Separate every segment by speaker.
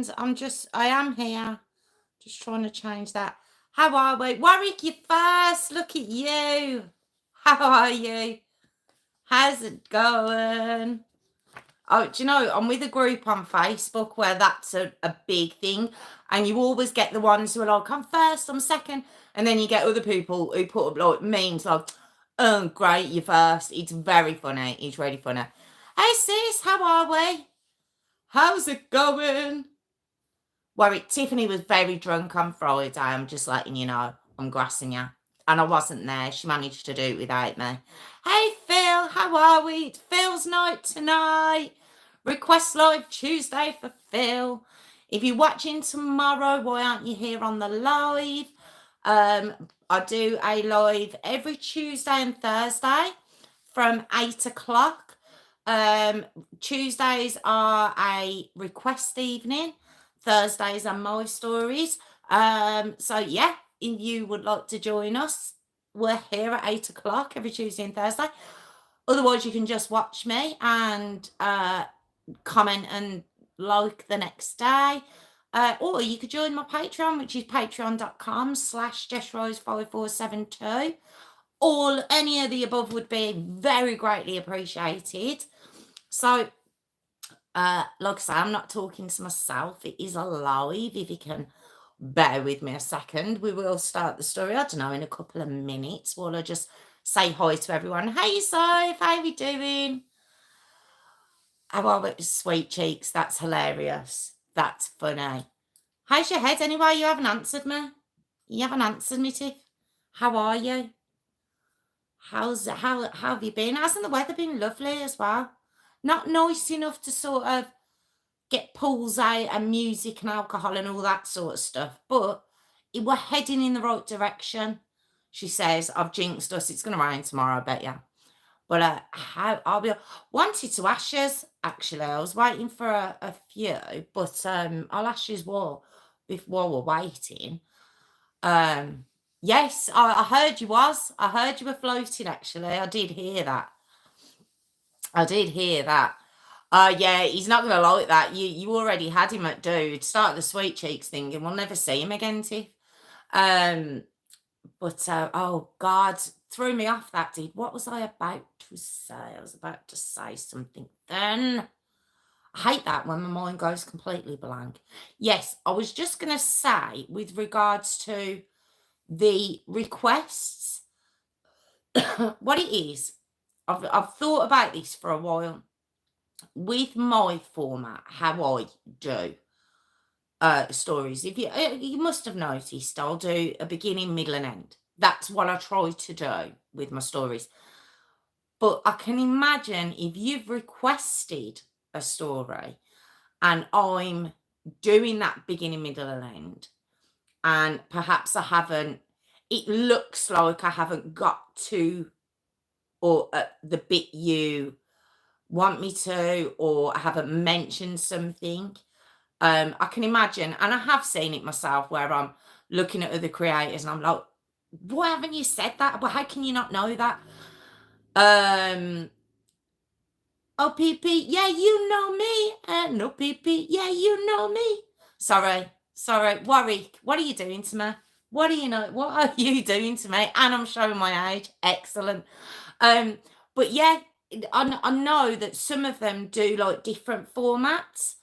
Speaker 1: second. I am here. Just trying to change that. How are we? Warwick, you first. Look at you. How are you? How's it going? Oh, do you know, I'm with a group on Facebook where that's a big thing. And you always get the ones who are like, I'm first, I'm second. And then you get other people who put up like memes like, oh, great, you're first. It's very funny. It's really funny. Hey, sis, how are we? How's it going? Warwick, Tiffany was very drunk on Friday. I'm just letting you know. I'm grassing you. And I wasn't there. She managed to do it without me. Hey, Phil, how are we? It's Phil's night tonight. Request live Tuesday for Phil. If you're watching tomorrow, why aren't you here on the live? I do a live every Tuesday and Thursday from 8 o'clock. Tuesdays are a request evening. Thursdays are my stories. So yeah, if you would like to join us, we're here at 8 o'clock every Tuesday and Thursday. Otherwise, you can just watch me and comment and like the next day. Or you could join my Patreon, which is patreon.com/JessRose5472. Any of the above would be very greatly appreciated. So, like I say, I'm not talking to myself. It is a live. If you can bear with me a second, we will start the story, I don't know, in a couple of minutes. While I just say hi to everyone. Hey, Soph, how are we doing? How are we? Sweet cheeks. That's hilarious. That's funny. How's your head anyway? You haven't answered me. You haven't answered me, Tiff. How are you? How have you been? Hasn't the weather been lovely as well? Not nice enough to sort of get pools out and music and alcohol and all that sort of stuff, but we're heading in the right direction. She says, I've jinxed us. It's going to rain tomorrow, I bet you. But wanted to ashes, actually. I was waiting for a few, but I'll ashes while we're waiting. Yes, I heard you was. I heard you were floating, actually. I did hear that. Yeah, he's not going to like that. You already had him at dude. Start the sweet cheeks thing and we'll never see him again, Tiff. Oh, God, threw me off that, did. What was I about to say? I was about to say something then. I hate that when my mind goes completely blank. Yes, I was just going to say with regards to the requests, what it is, I've thought about this for a while. With my format, how I do stories, if you must have noticed, I'll do a beginning, middle, and end. That's what I try to do with my stories. But I can imagine if you've requested a story and I'm doing that beginning, middle, and end, and perhaps it looks like I haven't got to or the bit you want me to, or I haven't mentioned something. I can imagine, and I have seen it myself, where I'm looking at other creators and I'm like, why haven't you said that? Well, how can you not know that? Oh, PP, yeah, you know me. No, PP, yeah, you know me. Sorry. Warwick, what are you doing to me? What are you doing to me? And I'm showing my age. Excellent. But yeah, I know that some of them do like different formats.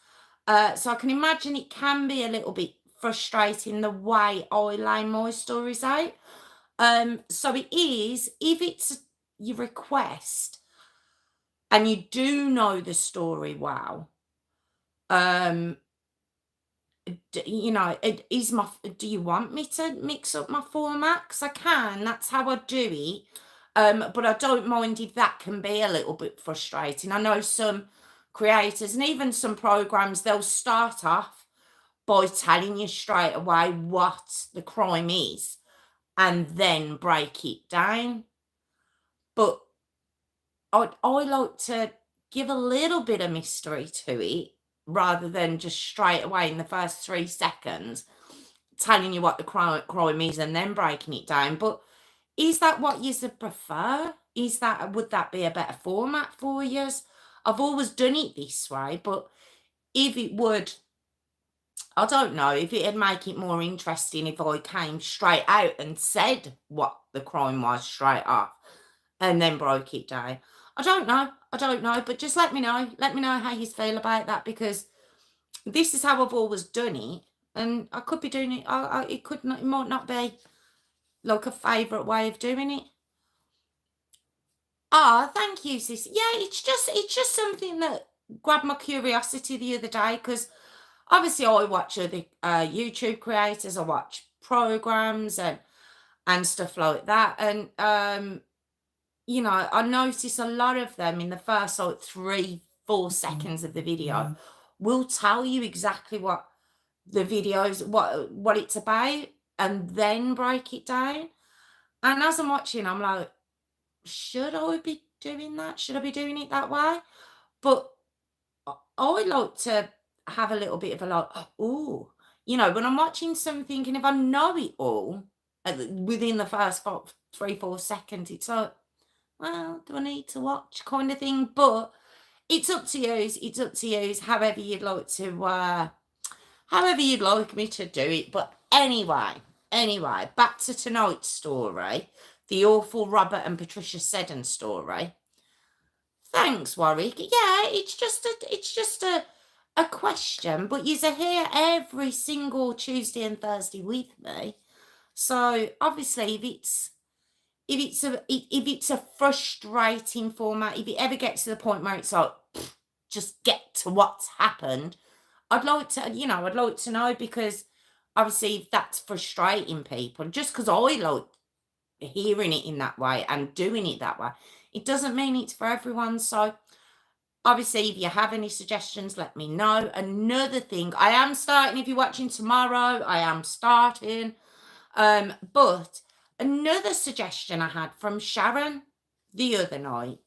Speaker 1: So I can imagine it can be a little bit frustrating the way I lay my stories out. So it is, if it's your request and you do know the story well, do you want me to mix up my format? Because I can, that's how I do it. But I don't mind if that can be a little bit frustrating. I know some creators and even some programs, they'll start off by telling you straight away what the crime is and then break it down. But I like to give a little bit of mystery to it rather than just straight away in the first 3 seconds telling you what the crime is and then breaking it down. But is that what you prefer? Would that be a better format for you? I've always done it this way, but if it would I don't know if it'd make it more interesting if I came straight out and said what the crime was straight off and then broke it down. I don't know. I don't know, but just let me know. Let me know how you feel about that, because this is how I've always done it, and I could be doing it. It could not. It might not be like a favourite way of doing it. Ah, thank you, sis. Yeah, it's just something that grabbed my curiosity the other day, because obviously I watch other YouTube creators, I watch programs and stuff like that, and I notice a lot of them in the first like 3-4 seconds of the video will tell you exactly what the videos what it's about, and then break it down. And as I'm watching, I'm like, should I be doing that? Should I be doing it that way? But I like to have a little bit of a like, oh, when I'm watching something, and if I know it all within the first 3-4 seconds, it's like, well, do I need to watch, kind of thing? But it's up to you. It's up to you. However you'd like to, however you'd like me to do it. But anyway, back to tonight's story, the awful Robert and Patricia Seddon story. Thanks, Warwick. Yeah, it's just a question, but you're here every single Tuesday and Thursday with me. So obviously, if it's a frustrating format, if it ever gets to the point where it's like, just get to what's happened, I'd like to know, because obviously if that's frustrating people, just because I like hearing it in that way and doing it that way, it doesn't mean it's for everyone. So obviously, if you have any suggestions, let me know. Another thing, I am starting, if you're watching tomorrow, I am starting. But another suggestion I had from Sharon the other night.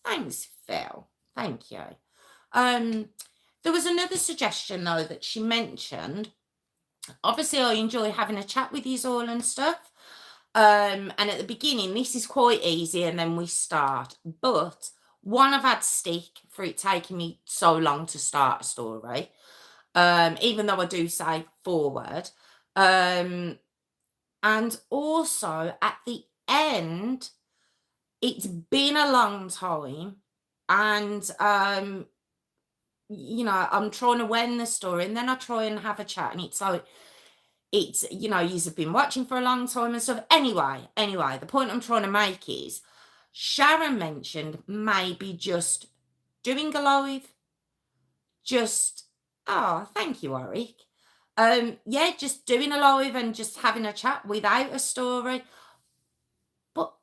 Speaker 1: Thanks, Phil. Thank you. There was another suggestion though that she mentioned. Obviously, I enjoy having a chat with you all and stuff. And at the beginning, this is quite easy, and then we start. But one, I've had stick for it taking me so long to start a story. Even though I do say forward. And also at the end, it's been a long time, and I'm trying to wend the story, and then I try and have a chat, and it's like, you've been watching for a long time and stuff. Anyway, the point I'm trying to make is, Sharon mentioned maybe just doing a live, thank you, Warwick. Yeah, just doing a live and just having a chat without a story. But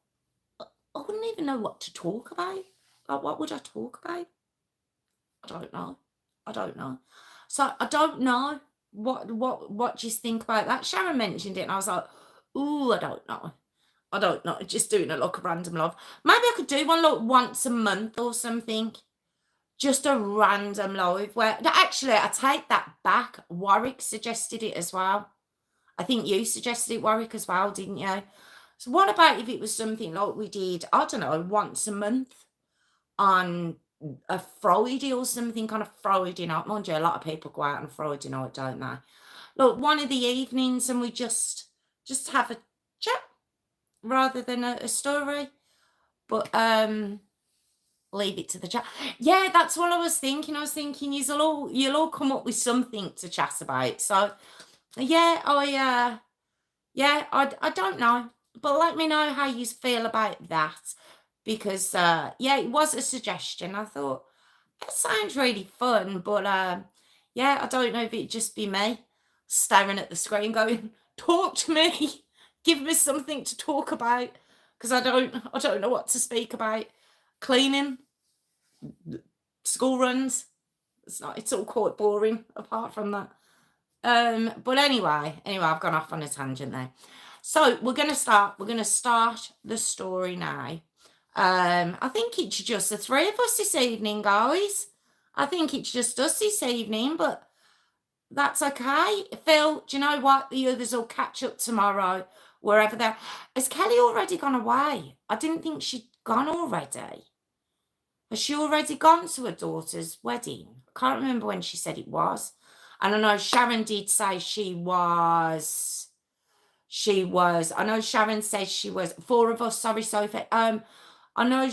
Speaker 1: I wouldn't even know what to talk about. Like, what would I talk about? I don't know. So I don't know what do you think about that? Sharon mentioned it, and I was like, ooh, I don't know. Just doing a like a random live. Maybe I could do one like once a month or something. Just a random live where actually, I take that back. Warwick suggested it as well. I think you suggested it, Warwick, as well, didn't you? So what about if it was something like we did, I don't know, once a month on a Friday or something, kind of Friday night. Mind you, a lot of people go out on Friday night, don't they? Look, one of the evenings, and we just have a chat rather than a story. But leave it to the chat. Yeah, that's what I was thinking. I was thinking you'll all come up with something to chat about. So yeah, I don't know, but let me know how you feel about that, because yeah, it was a suggestion. I thought that sounds really fun, but yeah, I don't know if it'd just be me staring at the screen going, talk to me, give me something to talk about, because I don't know what to speak about. Cleaning, school runs, it's all quite boring apart from that. But anyway, I've gone off on a tangent there. So we're gonna start the story now. I think it's just the three of us this evening, guys. I think it's just us this evening, but that's okay. Phil, do you know what? The others will catch up tomorrow, wherever they're. Has Kelly already gone away? I didn't think she'd gone already. Has she already gone to her daughter's wedding? I can't remember when she said it was. And I know Sharon did say I know Sharon says she was 4 of us, sorry, Sophie. I know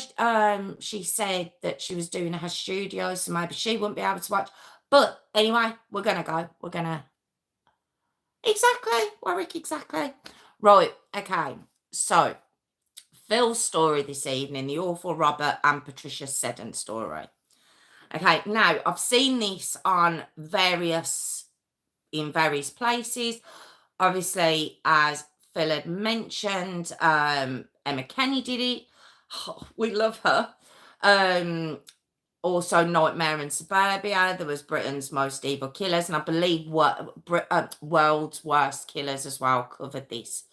Speaker 1: she said that she was doing her studio, so maybe she wouldn't be able to watch. But anyway, we're gonna go. We're gonna exactly, Warwick, exactly. Right, okay. So Phil's story this evening, the awful Robert and Patricia Seddon story. Okay, now I've seen this on various places. Obviously, as Phil had mentioned, Emma Kenny did it. Oh, we love her. Also, Nightmare in Suburbia. There was Britain's Most Evil Killers, and I believe World's Worst Killers as well covered this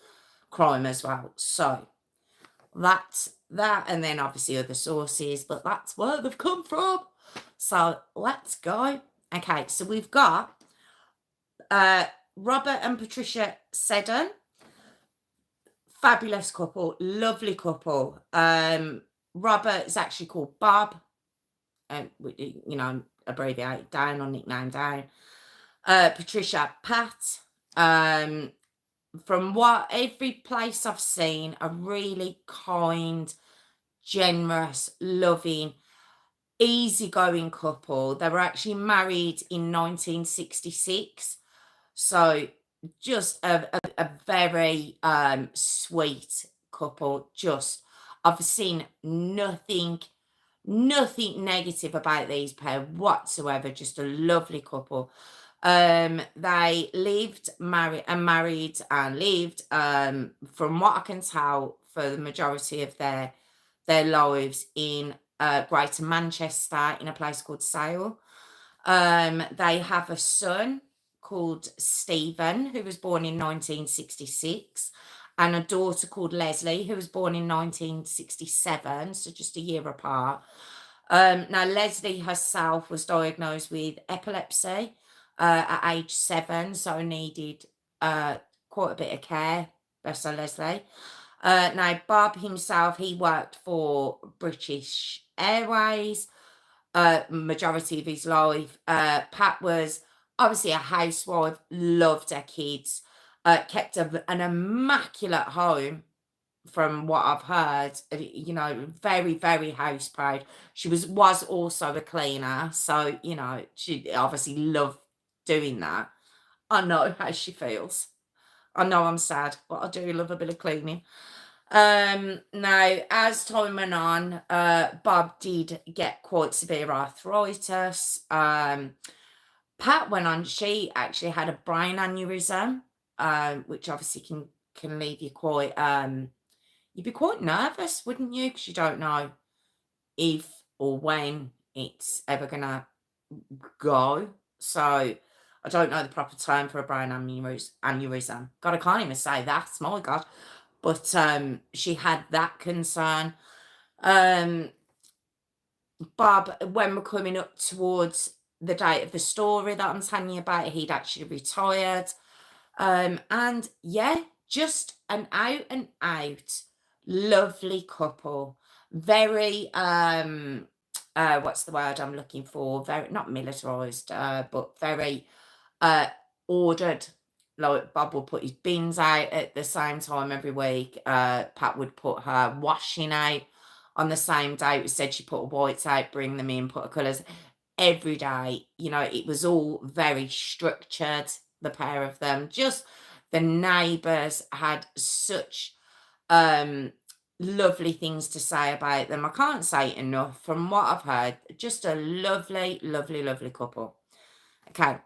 Speaker 1: crime as well. So that's that, and then obviously other sources, but that's where they've come from. So let's go. Okay, so we've got Robert and Patricia Seddon. Fabulous couple, lovely couple. Robert is actually called Bob, you know, abbreviate down or nickname down. Patricia, Pat. From what every place I've seen, a really kind, generous, loving, easygoing couple. They were actually married in 1966. So just a very sweet couple. Just I've seen nothing negative about these pair whatsoever. Just a lovely couple. They lived married and lived from what I can tell for the majority of their lives in Greater Manchester in a place called Sale. They have a son called Stephen, who was born in 1966, and a daughter called Leslie, who was born in 1967, so just a year apart. Now, Leslie herself was diagnosed with epilepsy at age 7, so needed quite a bit of care. Bless her, Leslie. Now, Bob himself, he worked for British Airways majority of his life. Pat was obviously a housewife, loved her kids, kept an immaculate home from what I've heard, you know, very, very house proud. She was also a cleaner, so, you know, she obviously loved doing that. I know how she feels. I know I'm sad, but I do love a bit of cleaning. Now, as time went on, Bob did get quite severe arthritis. Pat went on, she actually had a brain aneurysm, which obviously can leave you quite, you'd be quite nervous, wouldn't you? Because you don't know if or when it's ever gonna go. So I don't know the proper term for a brain aneurysm. God, I can't even say that. My God. But she had that concern. Bob, when we're coming up towards the date of the story that I'm telling you about, he'd actually retired. And yeah, just an out and out lovely couple. Very what's the word I'm looking for? Very not militarized, but very ordered. Like Bob would put his bins out at the same time every week. Pat would put her washing out on the same day. It said she put her whites out, bring them in, put her colours every day. You know, it was all very structured, the pair of them. Just the neighbours had such lovely things to say about them. I can't say it enough. From what I've heard, just a lovely, lovely, lovely couple. Okay.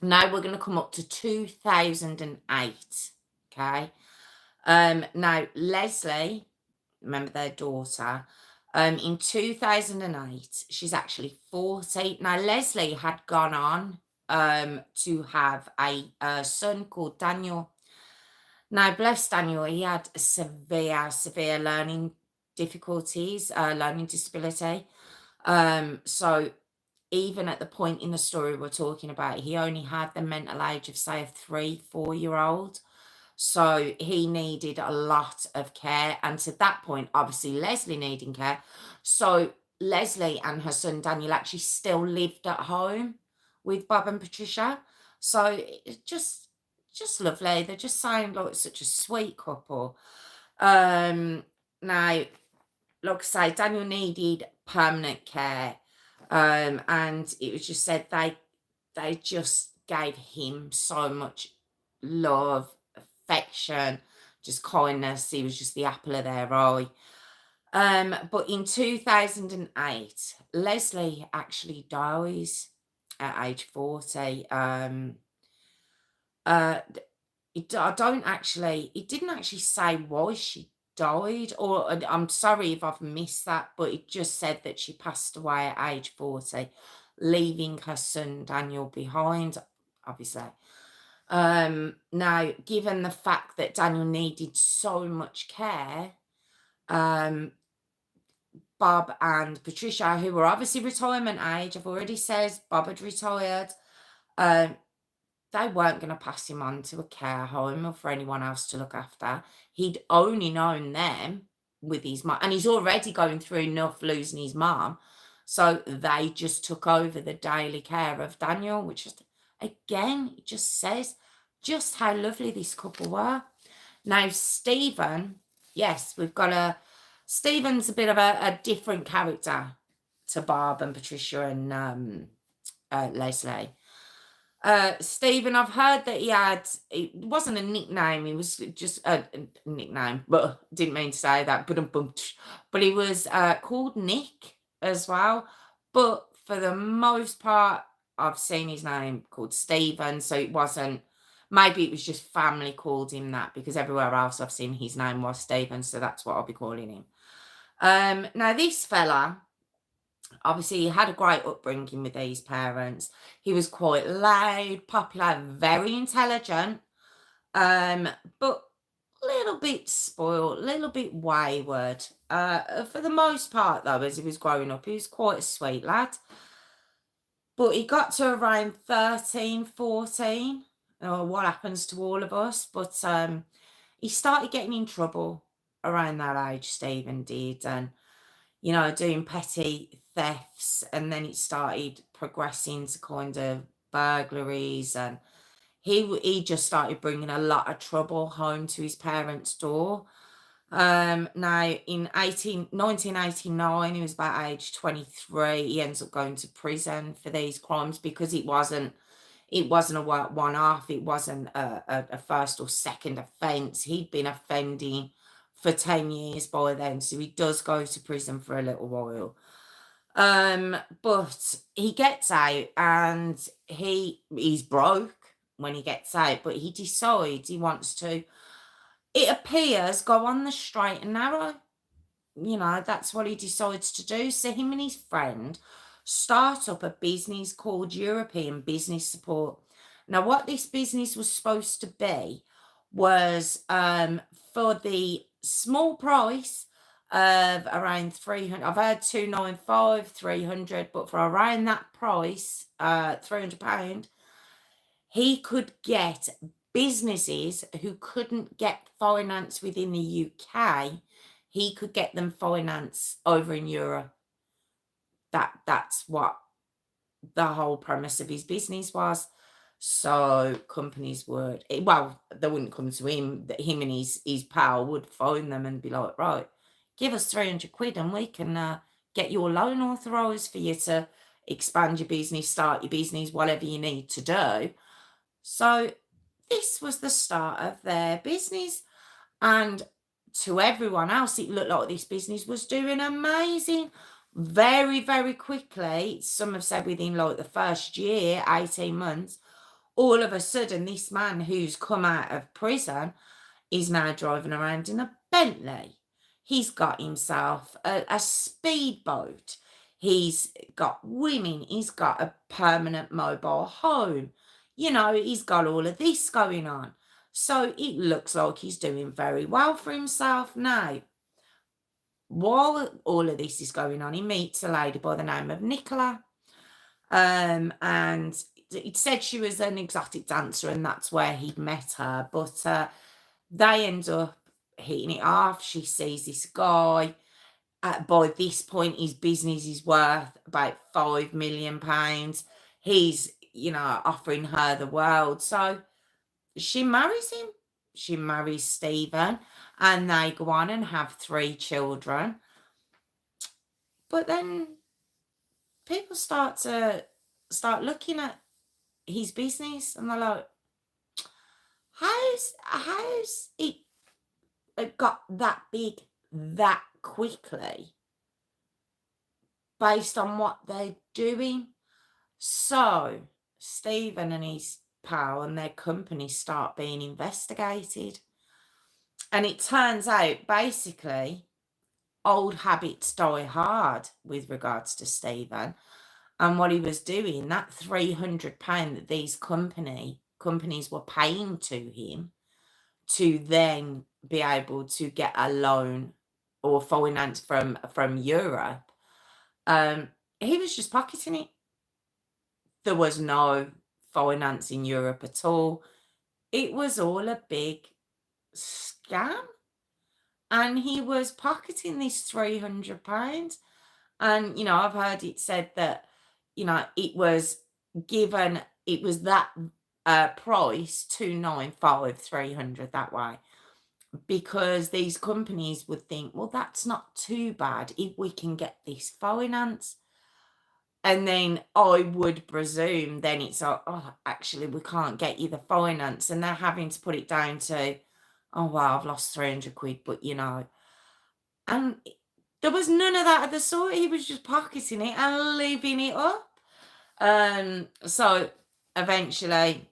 Speaker 1: Now we're going to come up to 2008. Okay. Now Leslie, remember their daughter, in 2008, she's actually 40. Now Leslie had gone on to have a son called Daniel. Now, bless Daniel, he had severe learning difficulties, learning disability. So even at the point in the story we're talking about, he only had the mental age of, say, a 3-4-year-old. So he needed a lot of care. And to that point, obviously, Leslie needing care. So Leslie and her son Daniel actually still lived at home with Bob and Patricia. So it's just lovely. They just sound like such a sweet couple. Um, Now, like I say, Daniel needed permanent care, and it was just said they just gave him so much love, affection, just kindness. He was just the apple of their eye. But in 2008, Leslie actually dies at age 40. Uh, I don't actually, it didn't actually say why she died, or I'm sorry if I've missed that, but it just said that she passed away at age 40, leaving her son Daniel behind, obviously. Now, given the fact that Daniel needed so much care, um, Bob and Patricia, who were obviously retirement age, I've already said Bob had retired. Um, they weren't going to pass him on to a care home or for anyone else to look after. He'd only known them with his mum, and he's already going through enough losing his mum. So they just took over the daily care of Daniel, which just, again, it just says just how lovely this couple were. Now, Stephen, yes, Stephen's a bit of a different character to Barb and Patricia and Leslie. Stephen, I've heard that it wasn't a nickname, he was just a nickname, but didn't mean to say that, but he was called Nick as well. But for the most part, I've seen his name called Stephen, so it wasn't, maybe it was just family called him that, because everywhere else I've seen his name was Stephen, so that's what I'll be calling him. Now this fella, obviously, he had a great upbringing with these parents. He was quite loud, popular, very intelligent, but a little bit spoiled, a little bit wayward. For the most part, though, as he was growing up, he was quite a sweet lad. But he got to around 13, 14, or what happens to all of us, but he started getting in trouble around that age, Stephen did, and doing petty thefts, and then it started progressing to kind of burglaries, and he just started bringing a lot of trouble home to his parents' door. Now in 1989, he was about age 23. He ends up going to prison for these crimes because it wasn't a one-off. It wasn't a first or second offence. He'd been offending for 10 years by then, so he does go to prison for a little while. But he gets out, and he's broke when he gets out, but he decides he wants to, it appears, go on the straight and narrow. That's what he decides to do. So him and his friend start up a business called European Business Support. Now, what this business was supposed to be was for the small price of around 300. I've heard 295, 300, but for around that price, £300, he could get businesses who couldn't get finance within the UK. He could get them finance over in Europe. That's what the whole premise of his business was. So companies would, they wouldn't come to him. Him and his pal would phone them and be like, right, give us 300 quid and we can get your loan authorised for you to expand your business, start your business, whatever you need to do. So this was the start of their business. And to everyone else, it looked like this business was doing amazing. Very, very quickly, some have said within like the first year, 18 months, all of a sudden, this man who's come out of prison is now driving around in a Bentley. He's got himself a speedboat. He's got women. He's got a permanent mobile home. He's got all of this going on. So it looks like he's doing very well for himself now. While all of this is going on, he meets a lady by the name of Nicola. And it said she was an exotic dancer, and that's where he'd met her. But they end up hitting it off. She sees this guy. By this point, his business is worth about £5 million. He's offering her the world. So she marries him. She marries Stephen, and they go on and have 3 children. But then people start looking at his business, and they're like, how's it got that big that quickly based on what they're doing? So Stephen and his pal and their company start being investigated. And it turns out, basically, old habits die hard with regards to Stephen. And what he was doing, that £300 that these companies were paying to him to then be able to get a loan or finance from Europe, he was just pocketing it. There was no finance in Europe at all. It was all a big scam. And he was pocketing this £300. And, I've heard it said that, it was that price, 295, 300 that way, because these companies would think, well, that's not too bad if we can get this finance. And then I would presume then it's like, oh, actually, we can't get you the finance. And they're having to put it down to, oh, well, I've lost 300 quid, but And there was none of that of the sort. He was just pocketing it and living it up. So eventually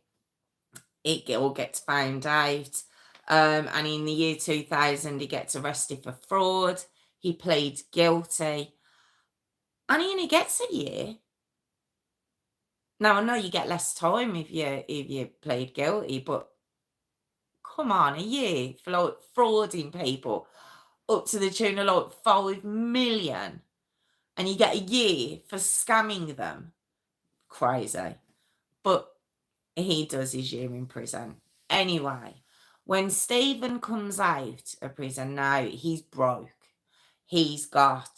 Speaker 1: it all gets found out. And in the year 2000, he gets arrested for fraud. He pleads guilty. And he only gets a year. Now, I know you get less time if you plead guilty, but come on, a year for like frauding people up to the tune of like 5 million, and you get a year for scamming them. Crazy. But he does his year in prison. Anyway, when Stephen comes out of prison now, he's broke. He's got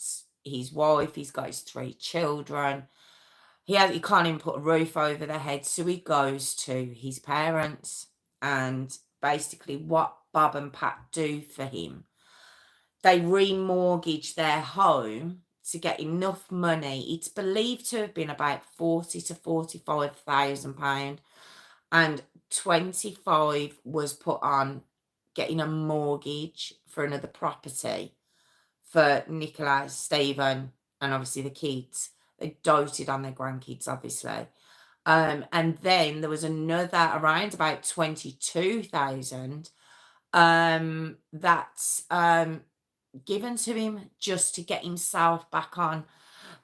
Speaker 1: his wife, he's got his 3 children. He can't even put a roof over their head, so he goes to his parents, and basically what Bob and Pat do for him, they remortgage their home to get enough money. It's believed to have been about 40 to 45,000 pound, and 25 was put on getting a mortgage for another property for Nicola, Stephen, and obviously the kids. They doted on their grandkids, obviously. And then there was another around about 22,000 that's given to him just to get himself back on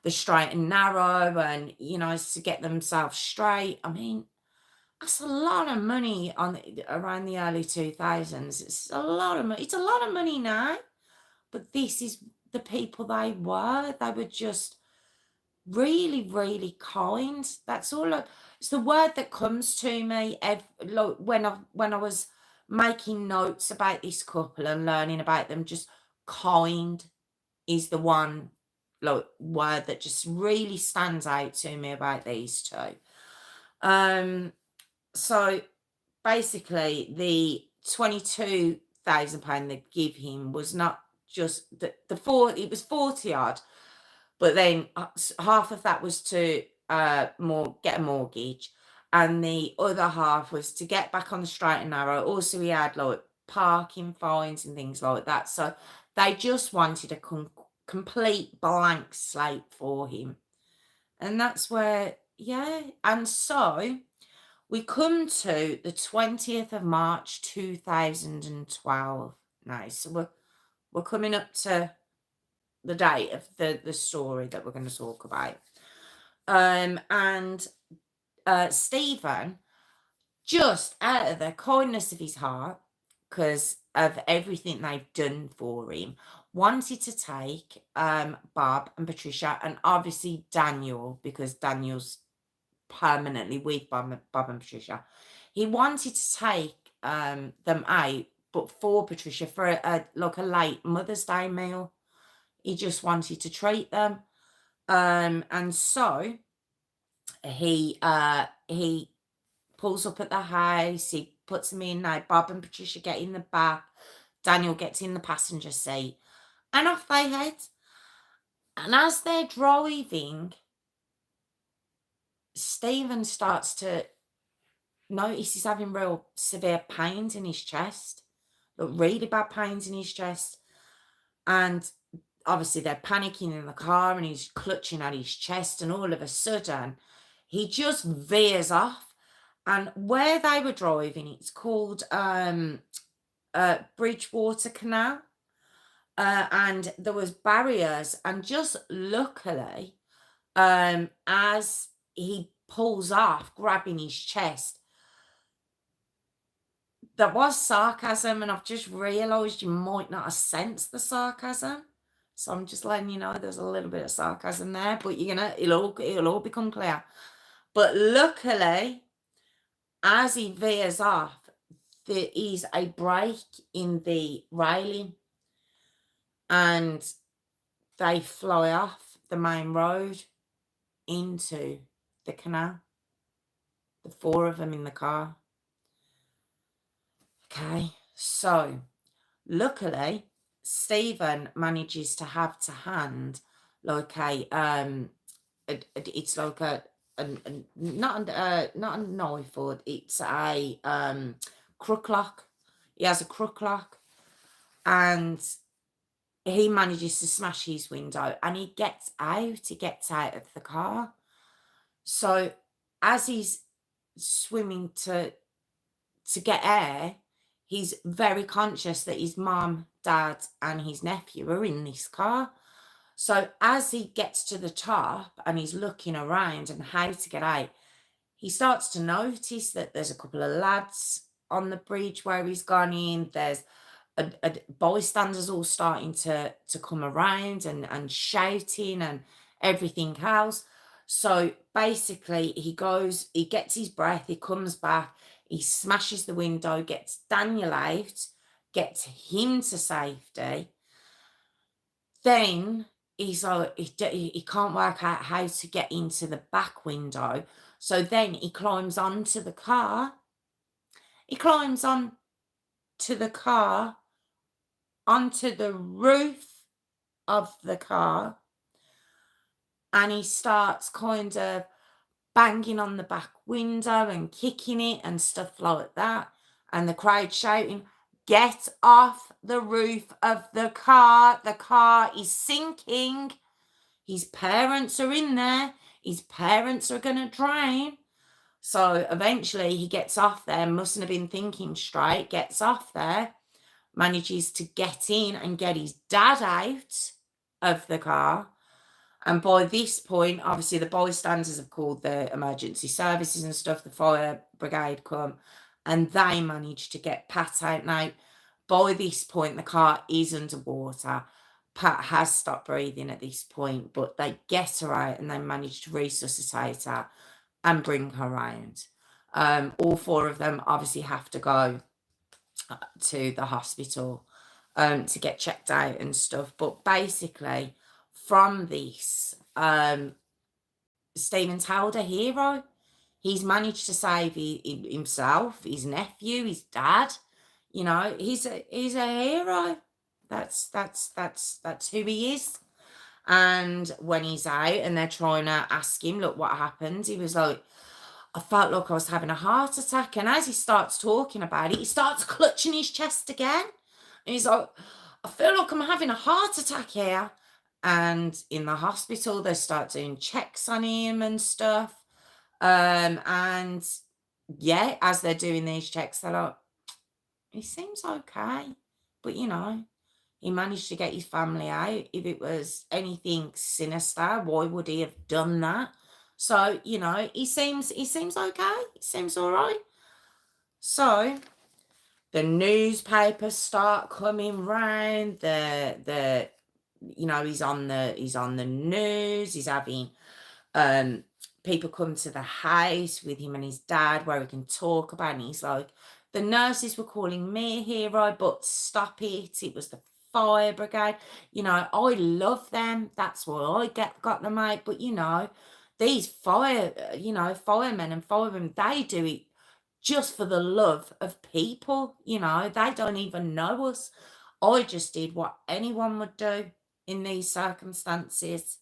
Speaker 1: the straight and narrow, and to get themselves straight. I mean, that's a lot of money around the early 2000s. It's a lot of money. It's a lot of money now, but this is the people they were. They were just really, really kind. That's all. It's the word that comes to me when I was making notes about this couple and learning about them. Just kind is the one word that just really stands out to me about these two. So basically, the £22,000 they give him was not just the 40. It was 40 odd. But then half of that was to get a mortgage, and the other half was to get back on the straight and narrow. Also, he had like parking fines and things like that. So they just wanted a complete blank slate for him. And that's where, yeah. And so we come to the 20th of March, 2012 now. So we're coming up to the date of the story that we're going to talk about. And Stephen, just out of the kindness of his heart, because of everything they've done for him, wanted to take Bob and Patricia, and obviously Daniel, because Daniel's permanently with Bob and Patricia. He wanted to take them out, but for Patricia, for a late Mother's Day meal. He just wanted to treat them. And so he he pulls up at the house, he puts them in, now Bob and Patricia get in the back, Daniel gets in the passenger seat, and off they head. And as they're driving, Stephen starts to notice he's having real severe pains in his chest, really bad pains in his chest. And obviously they're panicking in the car and he's clutching at his chest, and all of a sudden he just veers off. And where they were driving, it's called Bridgewater Canal, and there was barriers, and just luckily, as he pulls off grabbing his chest, there was sarcasm, and I've just realised you might not have sensed the sarcasm. So I'm just letting you know there's a little bit of sarcasm there, but it'll all become clear. But luckily, as he veers off, there is a break in the railing, and they fly off the main road into the canal. The four of them in the car. Okay, so luckily, Stephen manages to have to hand like it's like not a knife, or it's a crook lock. He has a crook lock, and he manages to smash his window, and he gets out. He gets out of the car. So as he's swimming to get air, he's very conscious that his mum, dad, and his nephew are in this car. So as he gets to the top and he's looking around and how to get out, he starts to notice that there's a couple of lads on the bridge where he's gone in. There's bystanders all starting to come around and shouting and everything else. So basically he gets his breath, he comes back, he smashes the window, gets Daniel out, gets him to safety. Then he's like, he can't work out how to get into the back window. So then he climbs onto the car. He climbs onto the car, onto the roof of the car, and he starts kind of banging on the back window and kicking it and stuff like that. And the crowd shouting, "Get off the roof of the car is sinking. His parents are in there. His parents are going to drown." So eventually he gets off there, mustn't have been thinking straight, gets off there, manages to get in and get his dad out of the car. And by this point, obviously the bystanders have called the emergency services and stuff, the fire brigade come, and they manage to get Pat out. Now, by this point, the car is underwater. Pat has stopped breathing at this point, but they get her out and they manage to resuscitate her and bring her around. All four of them obviously have to go to the hospital to get checked out and stuff. But basically, from this, Stephen's held a hero. He's managed to save himself, his nephew, his dad. You know, he's a hero. That's who he is. And when he's out and they're trying to ask him, look, what happened? He was like, I felt like I was having a heart attack. And as he starts talking about it, he starts clutching his chest again. And he's like, I feel like I'm having a heart attack here. And in the hospital, they start doing checks on him and stuff. And yeah, as they're doing these checks, they're like, he seems okay. But, you know, he managed to get his family out. If it was anything sinister, why would he have done that? So, you know, he seems okay. He seems all right. So the newspapers start coming round. You know, he's on the news. He's having people come to the house with him and his dad where he can talk about it. And he's like, the nurses were calling me a hero, but stop it. It was the fire brigade. You know, I love them. That's why I got them out. But, you know, These firemen and firewomen, they do it just for the love of people, they don't even know us. I just did what anyone would do in these circumstances.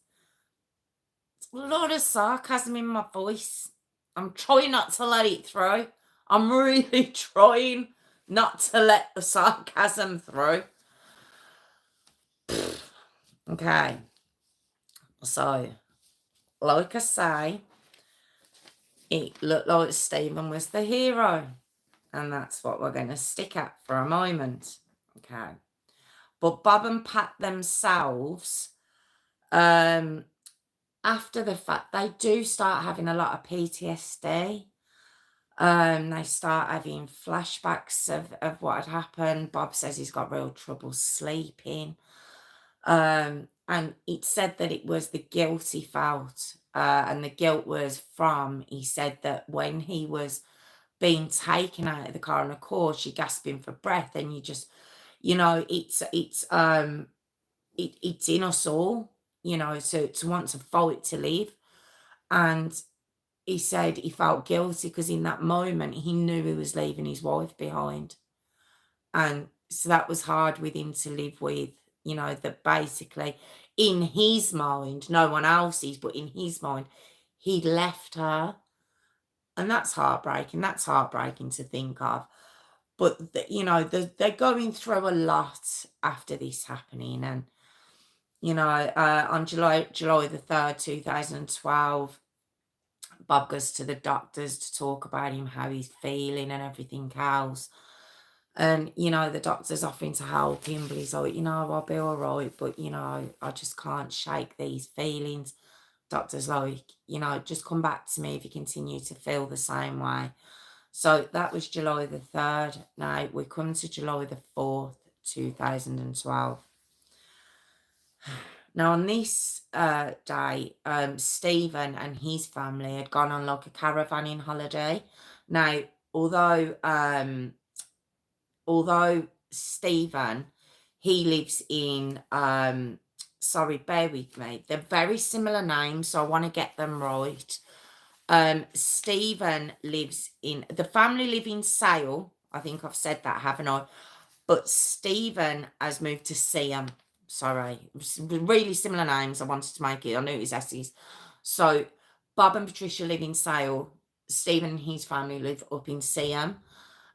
Speaker 1: A lot of sarcasm in my voice. I'm trying not to let it through. I'm really trying not to let the sarcasm through. Okay. So, like I say, it looked like Stephen was the hero. And that's what we're going to stick at for a moment. Okay. But Bob and Pat themselves, after the fact, they do start having a lot of PTSD. They start having flashbacks of what had happened. Bob says he's got real trouble sleeping. And it said that it was the guilt he felt. And the guilt was from, he said that when he was being taken out of the car, and of course you're gasping for breath, and you just, it's in us all, to want to fight to live. And he said he felt guilty because in that moment he knew he was leaving his wife behind. And so that was hard with him to live with, that basically in his mind, no one else's, but in his mind, he'd left her. And that's heartbreaking. That's heartbreaking to think of. But, they're going through a lot after this happening. And, on July the 3rd, 2012, Bob goes to the doctors to talk about him, how he's feeling and everything else. And, the doctor's offering to help him, but he's like, I'll be all right, but, I just can't shake these feelings. Doctor's like, just come back to me if you continue to feel the same way. So that was July the 3rd. Now we come to July the 4th, 2012. Now on this day, Stephen and his family had gone on like a caravanning holiday. Now, although Stephen, he lives in, sorry, bear with me. They're very similar names, so I want to get them right. Stephen the family live in Sale. I think I've said that, haven't I? But Stephen has moved to Siam. Sorry, really similar names. I wanted to make it. I knew it was S's. So Bob and Patricia live in Sale. Stephen and his family live up in Siam.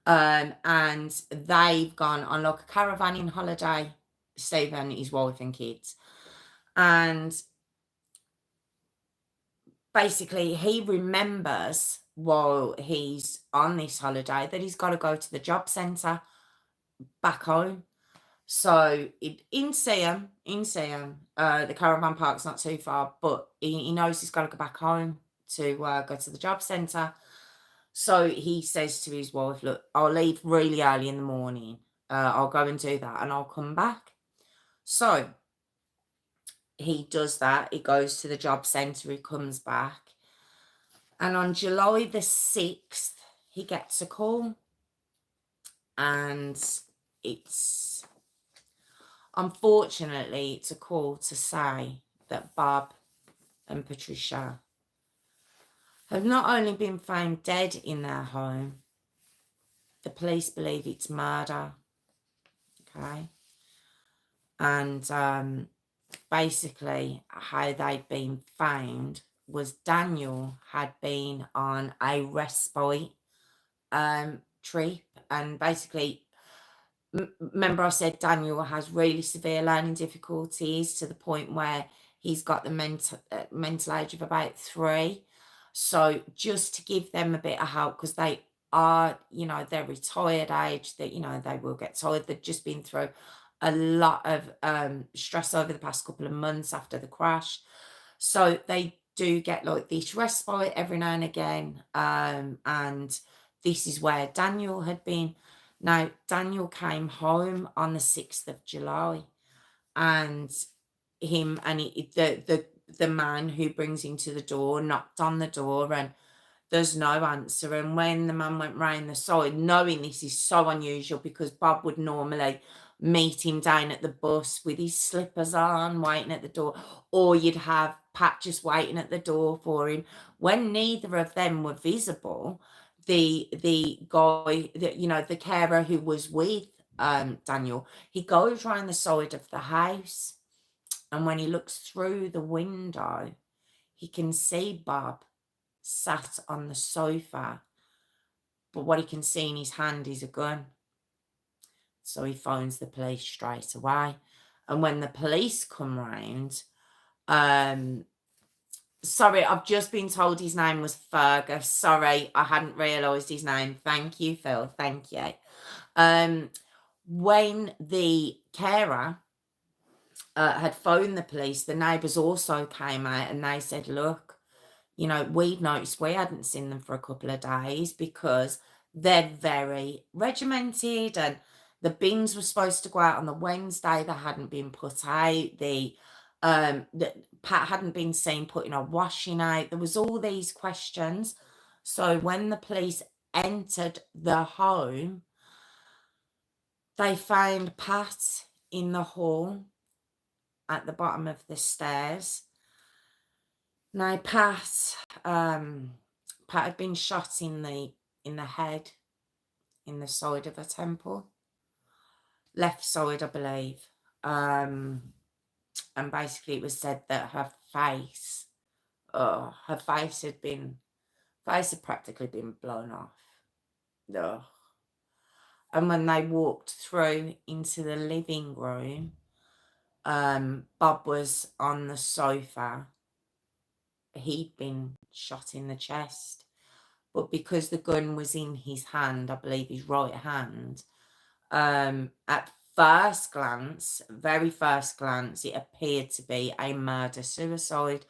Speaker 1: And they've gone on like a caravanning holiday, Stephen, his wife and kids. And basically he remembers while he's on this holiday that he's got to go to the job centre back home. So in Siam, the caravan park's not too far, but he knows he's got to go back home to go to the job centre. So he says to his wife, look, I'll leave really early in the morning. I'll go and do that and I'll come back. So he does that. He goes to the job centre. He comes back. And on July the 6th, he gets a call. And unfortunately, it's a call to say that Bob and Patricia have not only been found dead in their home, the police believe it's murder. Okay. And basically how they'd been found was Daniel had been on a respite trip, and basically remember I said Daniel has really severe learning difficulties to the point where he's got the mental age of about 3. So just to give them a bit of help, because they are, they're retired age, that, they will get tired. They've just been through a lot of stress over the past couple of months after the crash. So they do get like this respite every now and again. And this is where Daniel had been. Now, Daniel came home on the 6th of July, and the man who brings him to the door knocked on the door, and there's no answer. And when the man went round the side, knowing this is so unusual because Bob would normally meet him down at the bus with his slippers on, waiting at the door, or you'd have Pat just waiting at the door for him. When neither of them were visible, the guy, the carer who was with Daniel, he goes round the side of the house, and when he looks through the window, he can see Bob sat on the sofa, but what he can see in his hand is a gun. So he phones the police straight away. And when the police come round, sorry, I've just been told his name was Fergus. Sorry, I hadn't realised his name. Thank you, Phil. Thank you. When the carer had phoned the police, the neighbours also came out and they said, look, we'd noticed we hadn't seen them for a couple of days because they're very regimented, and the bins were supposed to go out on the Wednesday. They hadn't been put out. The Pat hadn't been seen putting her washing out. There was all these questions. So when the police entered the home, they found Pat in the hall at the bottom of the stairs. Now, Pat had been shot in the head, in the side of her temple, left side, I believe. And basically, it was said that her face had practically been blown off. Ugh. And when they walked through into the living room, Bob was on the sofa. He'd been shot in the chest, but because the gun was in his hand, I believe his right hand, at first glance, very first glance, it appeared to be a murder-suicide.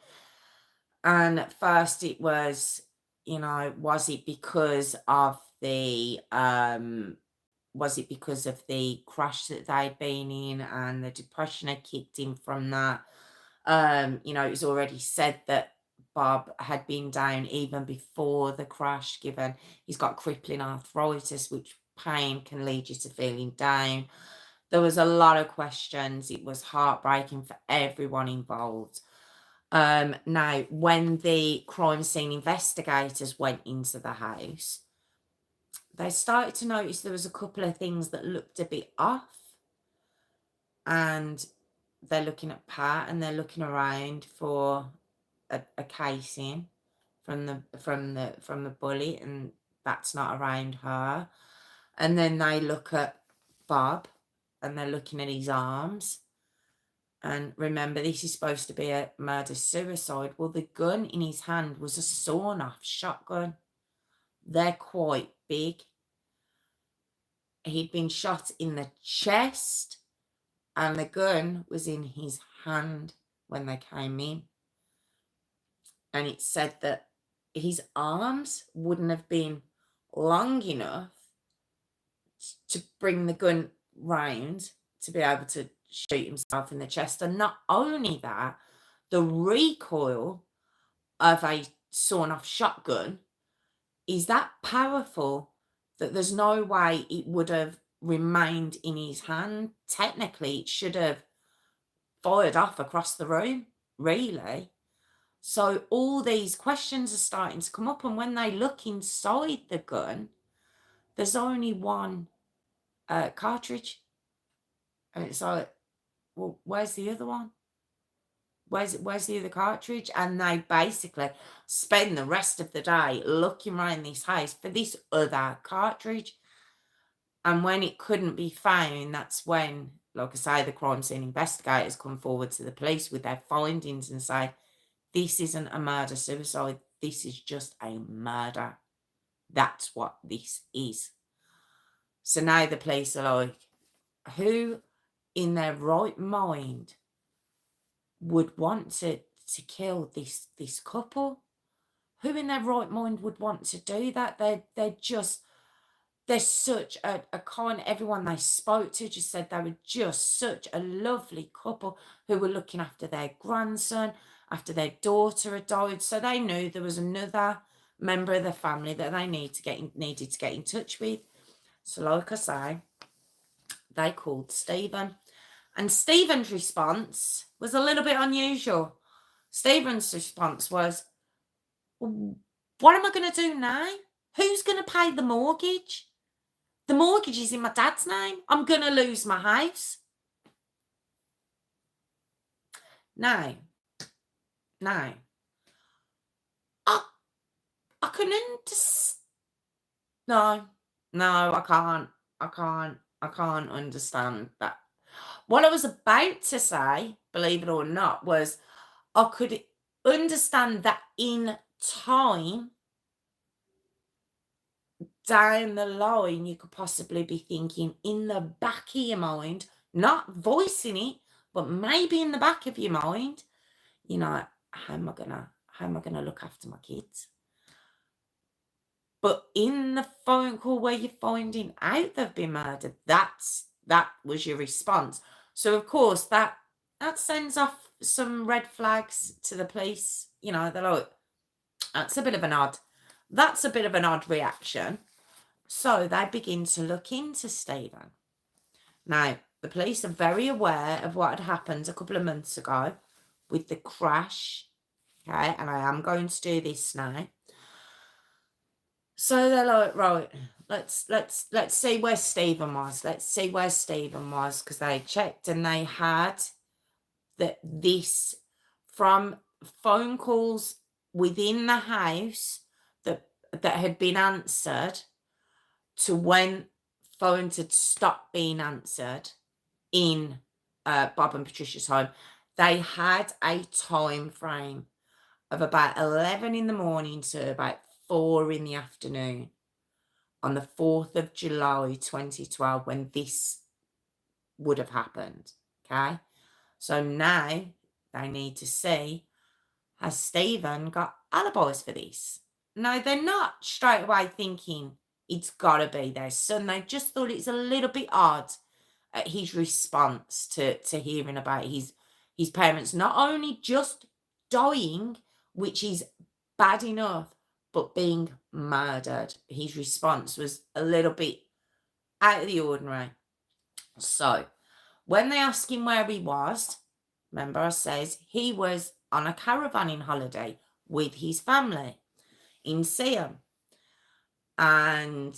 Speaker 1: And at first it was, was it because of the crash that they'd been in and the depression had kicked in from that? It was already said that Bob had been down even before the crash, given he's got crippling arthritis, which pain can lead you to feeling down. There was a lot of questions. It was heartbreaking for everyone involved. Now, when the crime scene investigators went into the house, they started to notice there was a couple of things that looked a bit off. And they're looking at Pat and they're looking around for a casing from the bullet, and that's not around her. And then they look at Bob and they're looking at his arms. And remember, this is supposed to be a murder-suicide. Well, the gun in his hand was a sawn-off shotgun. They're quite big. He'd been shot in the chest, and the gun was in his hand when they came in. And it said that his arms wouldn't have been long enough to bring the gun round to be able to shoot himself in the chest. And not only that, the recoil of a sawn-off shotgun is that powerful that there's no way it would have remained in his hand. Technically, it should have fired off across the room, really. So all these questions are starting to come up, and when they look inside the gun, there's only one cartridge. And it's like, well, where's the other one? Where's the other cartridge? And they basically spend the rest of the day looking around this house for this other cartridge. And when it couldn't be found, that's when, like I say, the crime scene investigators come forward to the police with their findings and say, this isn't a murder-suicide. This is just a murder. That's what this is. So now the police are like, who in their right mind would want to kill this couple? Who in their right mind would want to do that? They're such a kind, everyone they spoke to just said they were just such a lovely couple who were looking after their grandson after their daughter had died. So they knew there was another member of the family that they needed to get in touch with. So like I say, They called Stephen. And Stephen's response was a little bit unusual. Stephen's response was, what am I going to do now? Who's going to pay the mortgage? The mortgage is in my dad's name. I'm going to lose my house. No. I can understand. No, I can't understand that. What I was about to say, believe it or not, was I could understand that in time down the line, you could possibly be thinking in the back of your mind, not voicing it, but maybe in the back of your mind, how am I gonna look after my kids? But in the phone call where you're finding out they've been murdered, that was your response. So of course that sends off some red flags to the police. They're like, that's a bit of an odd reaction. So they begin to look into Stephen. Now, the police are very aware of what had happened a couple of months ago with the crash. Okay, and I am going to do this now. So they're like, right, let's see where Stephen was. Because they checked and they had this from phone calls within the house that had been answered to when phones had stopped being answered in Bob and Patricia's home. They had a time frame of about 11 in the morning to about 4 in the afternoon on the 4th of July 2012 when this would have happened. Okay, so now they need to see, has Stephen got alibis for this? No, they're not straight away thinking it's got to be their son. They just thought it's a little bit odd at his response to hearing about his parents not only just dying, which is bad enough, but being murdered. His response was a little bit out of the ordinary. So when they asked him where he was, remember I says he was on a caravanning holiday with his family in Siam. And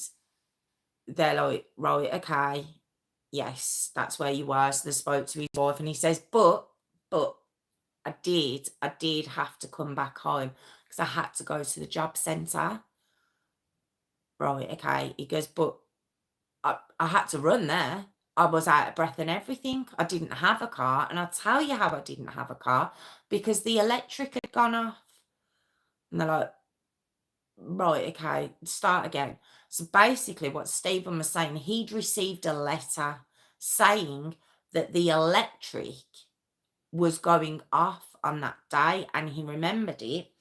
Speaker 1: they're like, right, okay, yes, that's where you were. So they spoke to his wife and he says, but I did have to come back home because I had to go to the job centre. Right, okay. He goes, but I had to run there. I was out of breath and everything. I didn't have a car. And I'll tell you how I didn't have a car, because the electric had gone off. And they're like, right, okay, start again. So basically what Stephen was saying, he'd received a letter saying that the electric was going off on that day, and he remembered it.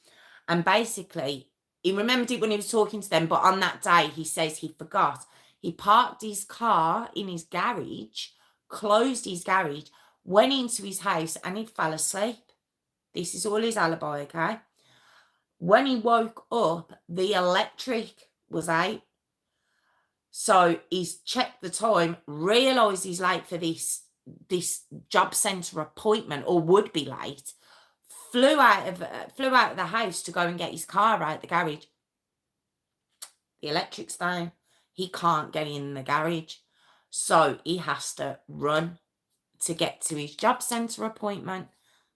Speaker 1: And basically, he remembered it when he was talking to them, but on that day, he says he forgot. He parked his car in his garage, closed his garage, went into his house, and he fell asleep. This is all his alibi, okay? When he woke up, the electric was out. So he's checked the time, realised he's late for this job centre appointment, or would be late, flew out of the house to go and get his car out the garage. The electric's down. He can't get in the garage. So he has to run to get to his job centre appointment.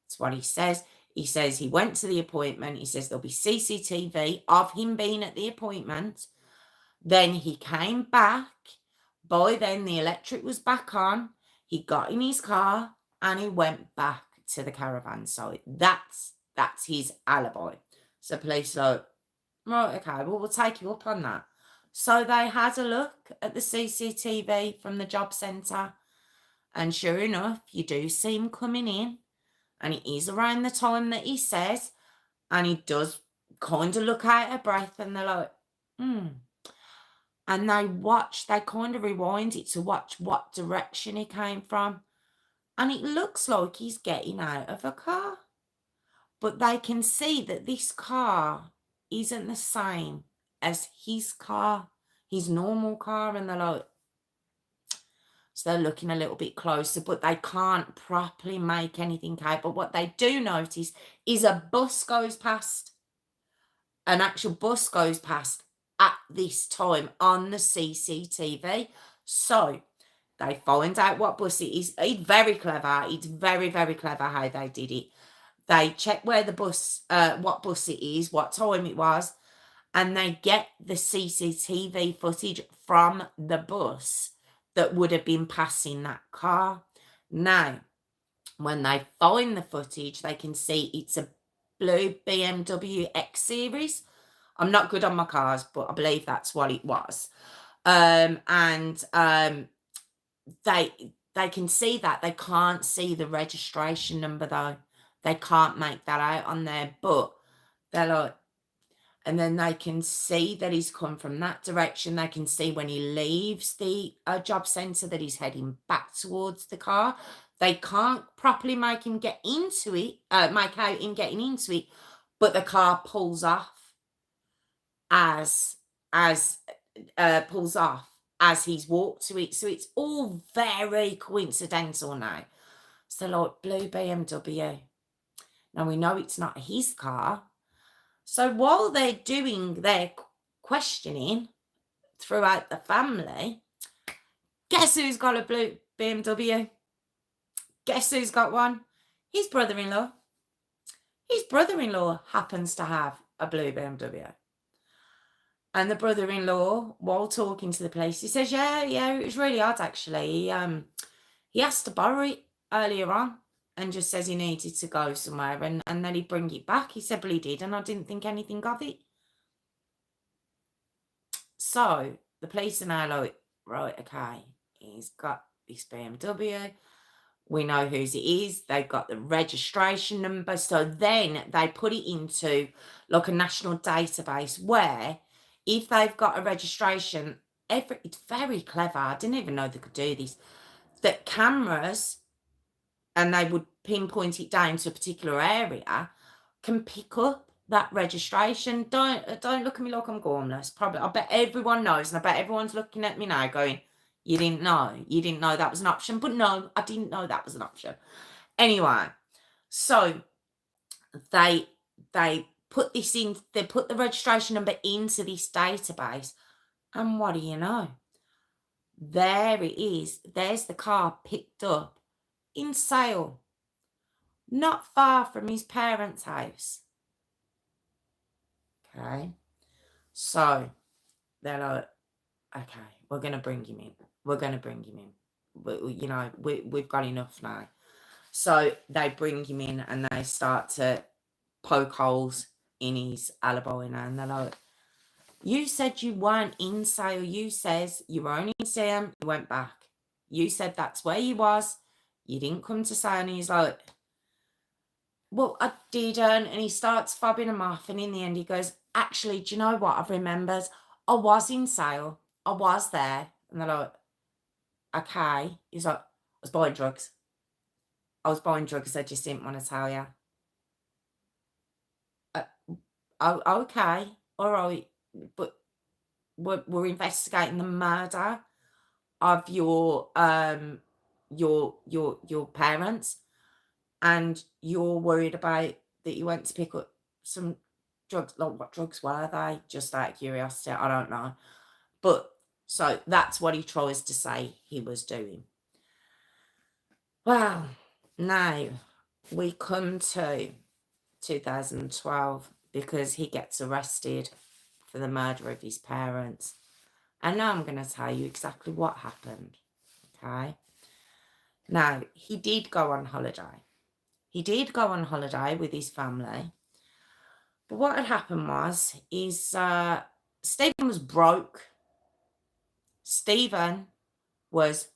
Speaker 1: That's what he says. He says he went to the appointment. He says there'll be CCTV of him being at the appointment. Then he came back. By then, the electric was back on. He got in his car and he went back to the caravan site. That's his alibi. So police are like, right, okay, well, we'll take you up on that. So they had a look at the CCTV from the job centre. And sure enough, you do see him coming in. And it is around the time that he says. And he does kind of look out of breath. And they're like, And they kind of rewind it to watch what direction he came from. And it looks like he's getting out of a car. But they can see that this car isn't the same as his car, his normal car. And they're like, So they're looking a little bit closer, but they can't properly make anything out. But what they do notice is a bus goes past. An actual bus goes past at this time on the CCTV. So they find out what bus it is. It's very clever. It's very, very clever how they did it. They check where the bus, what bus it is, what time it was, and they get the CCTV footage from the bus that would have been passing that car. Now, when they find the footage, they can see it's a blue BMW X Series. I'm not good on my cars, but I believe that's what it was. They can see that. They can't see the registration number though. They can't make that out on there, but they're like, and then they can see that he's come from that direction. They can see when he leaves the job centre that he's heading back towards the car. They can't properly make him get into it, make out him getting into it, but the car pulls off as he's walked to it. So it's all very coincidental now. So like blue BMW. Now we know it's not his car. So while they're doing their questioning throughout the family, guess who's got a blue BMW? Guess who's got one? His brother-in-law. His brother-in-law happens to have a blue BMW. And the brother-in-law, while talking to the police, he says, yeah, it was really odd, actually. He asked to borrow it earlier on and just says he needed to go somewhere and then he'd bring it back. He said, well, he did, and I didn't think anything of it. So the police are now like, right, okay, he's got this BMW. We know whose it is. They've got the registration number. So then they put it into like a national database where if they've got a registration, it's very clever. I didn't even know they could do this. That cameras, and they would pinpoint it down to a particular area, can pick up that registration. Don't look at me like I'm gormless. Probably, I bet everyone knows, and I bet everyone's looking at me now going, you didn't know that was an option. But no, I didn't know that was an option. Anyway, so they put this in, they put the registration number into this database, and what do you know? There it is. There's the car picked up in Sale, not far from his parents' house. Okay. So they're like, okay, we're going to bring him in. We're going to bring him in. We've got enough now. So they bring him in and they start to poke holes in his alibi now. And they're like, you said you weren't in Sale. You says you were only in Sam. You went back. You said that's where you was. You didn't come to Sale. And he's like, well, I didn't. And he starts fobbing him off. And in the end, he goes, actually, do you know what? I've remembered. I was in Sale. I was there. And they're like, okay. He's like, I was buying drugs. I just didn't want to tell you. Okay. All right. But we're investigating the murder of your parents, and you're worried about that you went to pick up some drugs. Like, what drugs were they? Just out of curiosity, I don't know. But so that's what he tries to say he was doing. Well, now we come to 2012 because he gets arrested for the murder of his parents. And now I'm going to tell you exactly what happened. Okay. Now, he did go on holiday. He did go on holiday with his family. But what had happened is Stephen was broke. Stephen was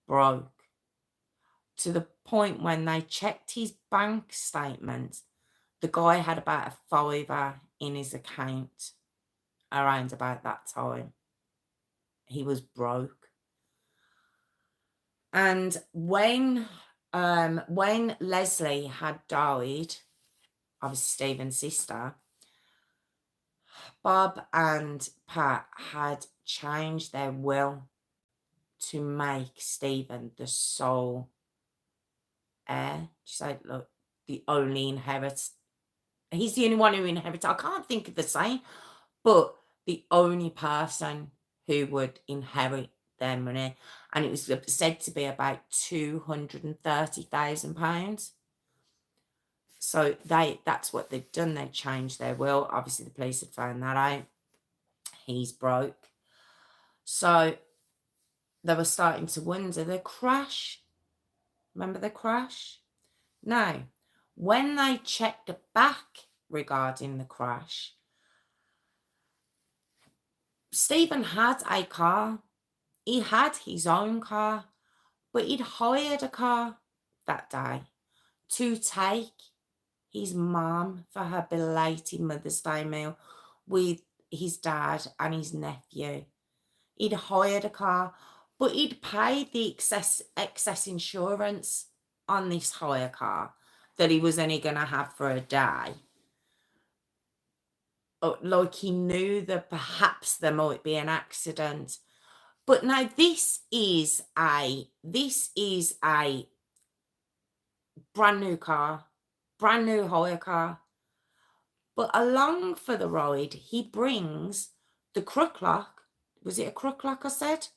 Speaker 1: broke to the point when they checked his bank statement, the guy had about a $5 in his account around about that time. He was broke. And when Leslie had died, obviously Stephen's sister, Bob and Pat had changed their will to make Stephen the sole heir. She said, look, the only inherit. He's the only one who inherits. I can't think of the saying, but the only person who would inherit their money. And it was said to be about £230,000. So that's what they've done. They changed their will. Obviously, the police had found that out. He's broke. So they were starting to wonder, the crash. Remember the crash? Now, when they checked back regarding the crash, Stephen had a car. He had his own car, but he'd hired a car that day to take his mum for her belated Mother's Day meal with his dad and his nephew. He'd hired a car, but he'd paid the excess insurance on this hire car that he was only going to have for a day. Like he knew that perhaps there might be an accident. But now this is a brand new car, brand new hire car. But along for the ride, he brings the crook lock. Was it a crook lock I said?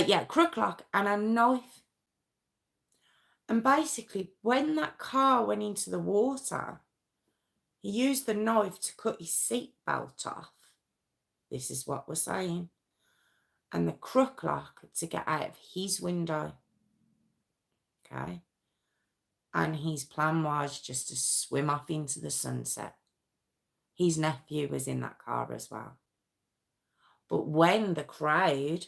Speaker 1: Yeah, crook lock and a knife. And basically, when that car went into the water, he used the knife to cut his seatbelt off. This is what we're saying. And the crook lock to get out of his window. Okay. And his plan was just to swim off into the sunset. His nephew was in that car as well. But when the crowd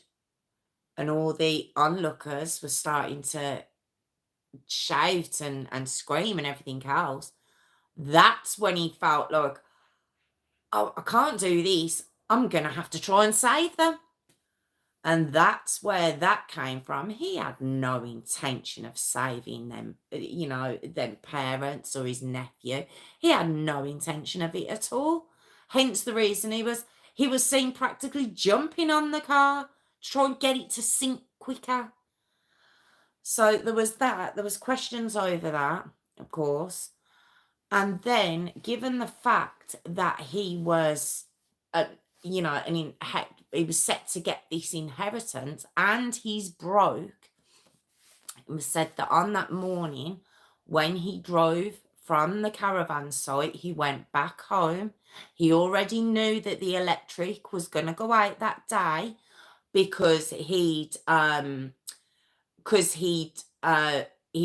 Speaker 1: and all the onlookers were starting to shout and scream and everything else, that's when he felt like, oh, I can't do this. I'm going to have to try and save them. And that's where that came from. He had no intention of saving them, them parents or his nephew. He had no intention of it at all. Hence the reason he was seen practically jumping on the car to try and get it to sink quicker. So there was that. There was questions over that, of course. And then, given the fact that he was, he was set to get this inheritance and he's broke, it was said that on that morning, when he drove from the caravan site, he went back home. He already knew that the electric was going to go out that day because he'd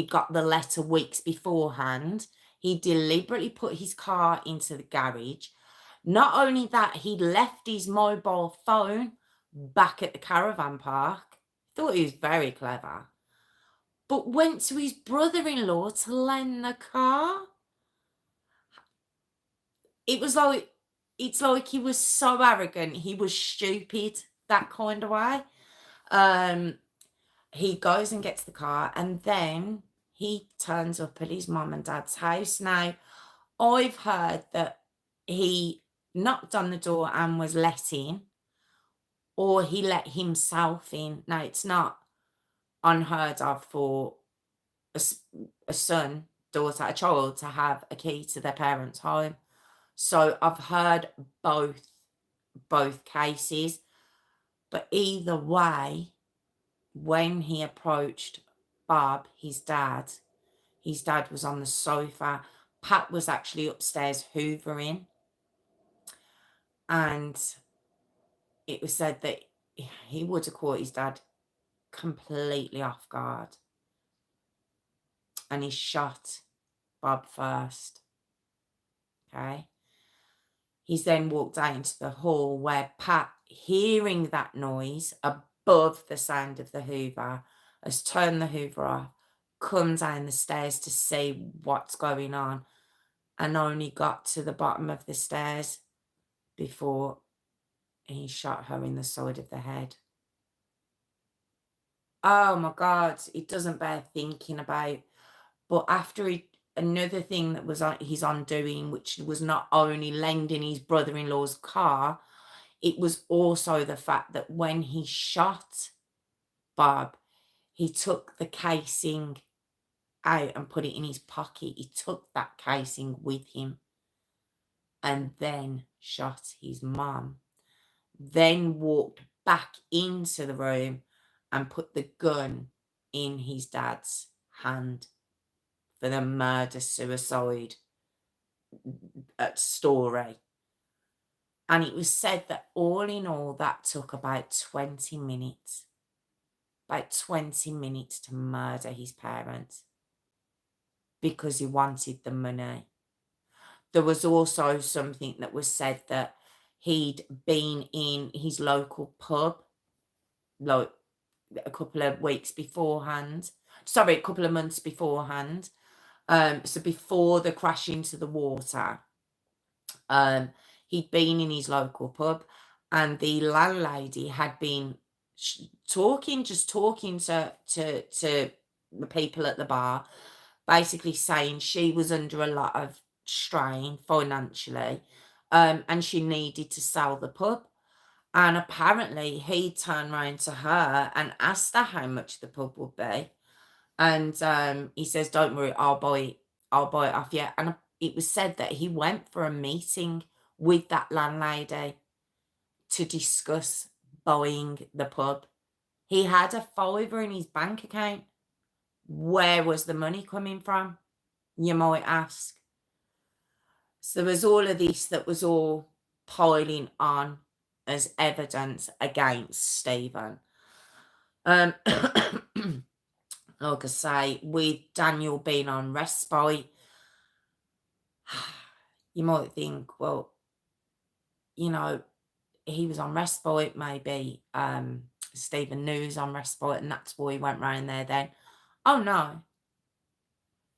Speaker 1: got the letter weeks beforehand. He deliberately put his car into the garage. Not only that, he'd left his mobile phone back at the caravan park. Thought he was very clever. But went to his brother-in-law to lend the car. It's like he was so arrogant. He was stupid, that kind of way. He goes and gets the car, and then he turns up at his mum and dad's house. Now, I've heard that he knocked on the door and was let in, or he let himself in. Now, it's not unheard of for a son, daughter, a child to have a key to their parents' home. So I've heard both cases. But either way, when he approached Bob, his dad was on the sofa. Pat was actually upstairs hoovering. And it was said that he would have caught his dad completely off guard. And he shot Bob first. Okay. He's then walked out into the hall where Pat, hearing that noise above the sound of the hoover, has turned the hoover off, come down the stairs to see what's going on, and only got to the bottom of the stairs before he shot her in the side of the head. Oh my God, it doesn't bear thinking about. But after another thing that was his undoing, which was not only lending his brother-in-law's car, it was also the fact that when he shot Bob, he took the casing out and put it in his pocket. He took that casing with him and then shot his mum. Then walked back into the room and put the gun in his dad's hand for the murder-suicide story. And it was said that all in all, that took about 20 minutes. About 20 minutes to murder his parents because he wanted the money. There was also something that was said that he'd been in his local pub like a couple of weeks beforehand. Sorry, a couple of months beforehand. So before the crash into the water, he'd been in his local pub and the landlady had been talking to the people at the bar, basically saying she was under a lot of strain financially, and she needed to sell the pub. And apparently he turned around to her and asked her how much the pub would be. And he says, "Don't worry, I'll buy it off you." And it was said that he went for a meeting with that landlady to discuss buying the pub. He had a fiver in his bank account. Where was the money coming from, you might ask? So there was all of this that was all piling on as evidence against Stephen. Like I say, with Daniel being on respite, you might think, well, you know, he was on respite, maybe Stephen knew he was on respite and that's why he went round there then. Oh no,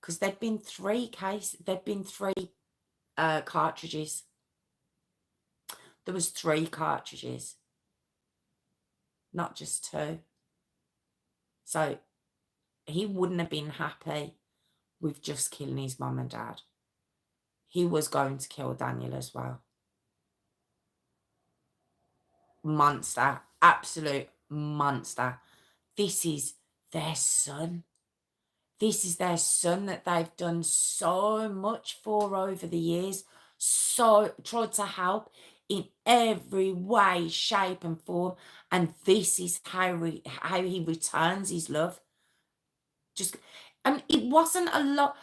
Speaker 1: because there'd been three cartridges. There was 3 cartridges, not just 2. So he wouldn't have been happy with just killing his mum and dad. He was going to kill Daniel as well. Monster, absolute monster. This is their son. This is their son that they've done so much for over the years. So tried to help in every way, shape and form. And this is how he returns his love. And it wasn't a lot.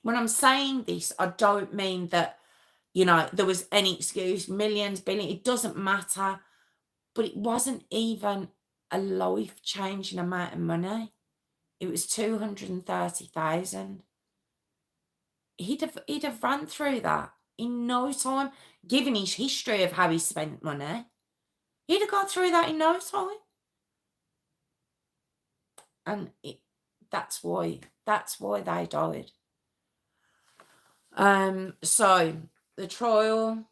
Speaker 1: When I'm saying this, I don't mean that, you know, there was any excuse, millions, billions, it doesn't matter. But it wasn't even a life-changing amount of money. It was 230,000. He'd have run through that in no time, given his history of how he spent money. He'd have got through that in no time. And that's why they died. So the trial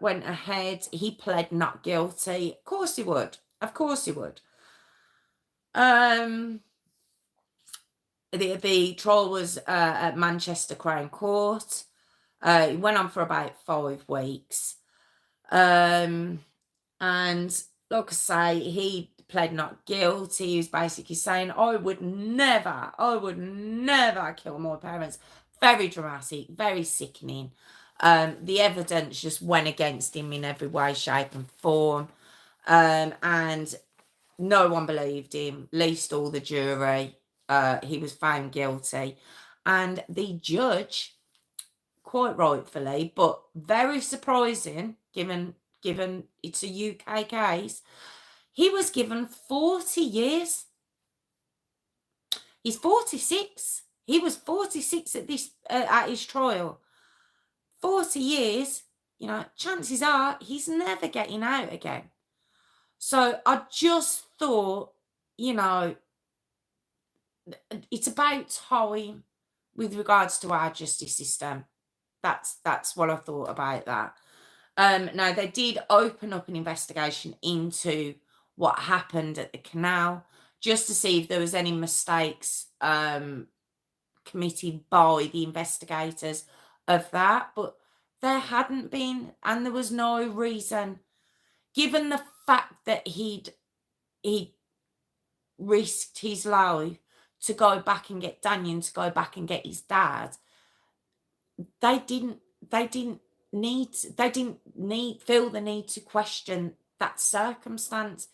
Speaker 1: went ahead. He pled not guilty. Of course he would. Of course he would. The trial was at Manchester Crown Court. It went on for about 5 weeks. And like I say, he pled not guilty. He was basically saying, I would never kill my parents. Very dramatic, very sickening. The evidence just went against him in every way, shape and form. And no one believed him, least all the jury. He was found guilty. And the judge, quite rightfully, but very surprising, given it's a UK case, he was given 40 years. He's 46. He was 46 at his trial. 40 years, you know, chances are he's never getting out again. So I just thought, you know, it's about time with regards to our justice system. That's what I thought about that. Now, they did open up an investigation into what happened at the canal, just to see if there was any mistakes committed by the investigators of that, but there hadn't been, and there was no reason, given the fact that he'd risked his life to go back and get Daniel, to go back and get his dad, they didn't feel the need to question that circumstance.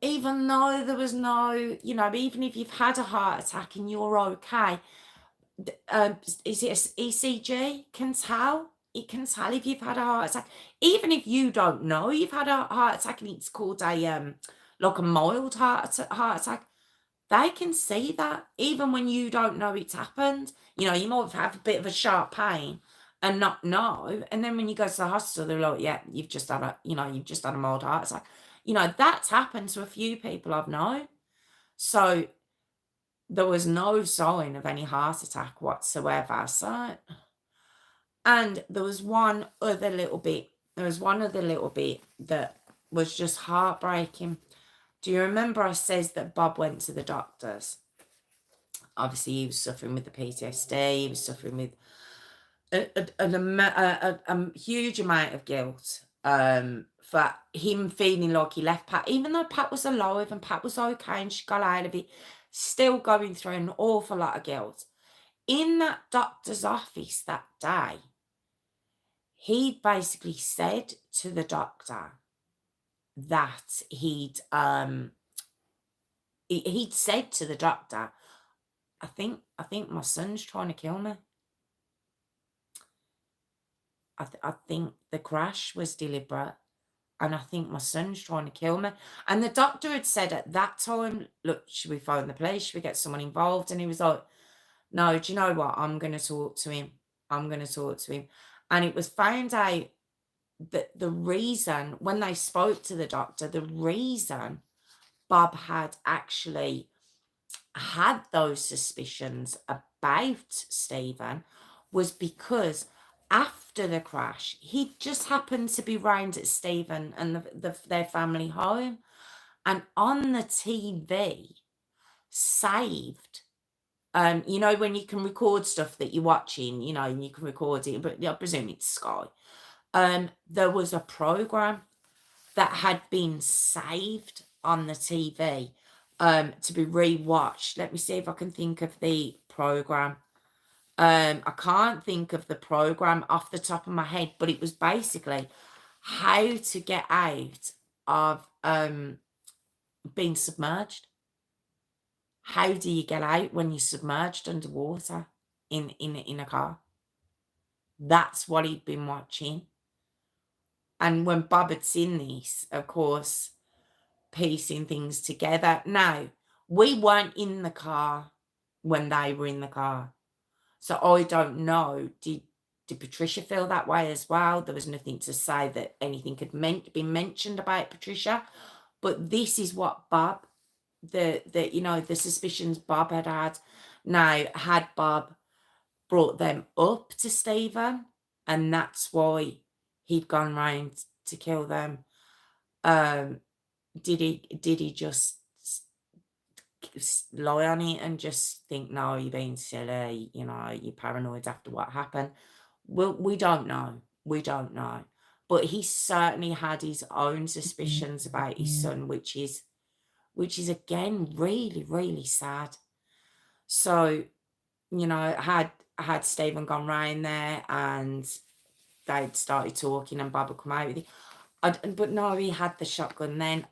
Speaker 1: Even though there was no, even if you've had a heart attack and you're okay, is it ECG can tell? It can tell if you've had a heart attack. Even if you don't know you've had a heart attack and it's called a like a mild heart attack, they can see that even when you don't know it's happened. You might have a bit of a sharp pain and not know, and then when you go to the hospital, they're like, "Yeah, you've just had a mild heart attack." That's happened to a few people I've known. So there was no sign of any heart attack whatsoever. So, and there was one other little bit. That was just heartbreaking. Do you remember I says that Bob went to the doctors? Obviously, he was suffering with the PTSD. He was suffering with a huge amount of guilt for him feeling like he left Pat, even though Pat was alive and Pat was okay and she got out of it, still going through an awful lot of guilt. In that doctor's office that day, he basically said to the doctor that he'd said to the doctor, I think my son's trying to kill me. I think the crash was deliberate, and I think my son's trying to kill me. And the doctor had said at that time, look, should we phone the police? Should we get someone involved? And he was like, no, do you know what? I'm going to talk to him. And it was found out that the reason, when they spoke to the doctor, the reason Bob had actually had those suspicions about Stephen was because after the crash, he just happened to be round at Stephen and their family home, and on the TV saved, when you can record stuff that you're watching, and you can record it, but I presume it's Sky. There was a program that had been saved on the TV to be rewatched. Let me see if I can think of the program. I can't think of the program off the top of my head, but it was basically how to get out of being submerged. How do you get out when you're submerged underwater in a car? That's what he'd been watching. And when Bob had seen this, of course, piecing things together. Now, we weren't in the car when they were in the car. So I don't know. Did Patricia feel that way as well? There was nothing to say that anything had been mentioned about Patricia. But this is what Bob, the suspicions Bob had. Now, had Bob brought them up to Stephen, and that's why he'd gone round to kill them. Did he just lie on it and just think, no, you're being silly, you're paranoid after what happened? Well, we don't know. But he certainly had his own suspicions about his son, which is again really, really sad. So, had Stephen gone round there and they'd started talking and Bob would come out with it. But no, he had the shotgun then.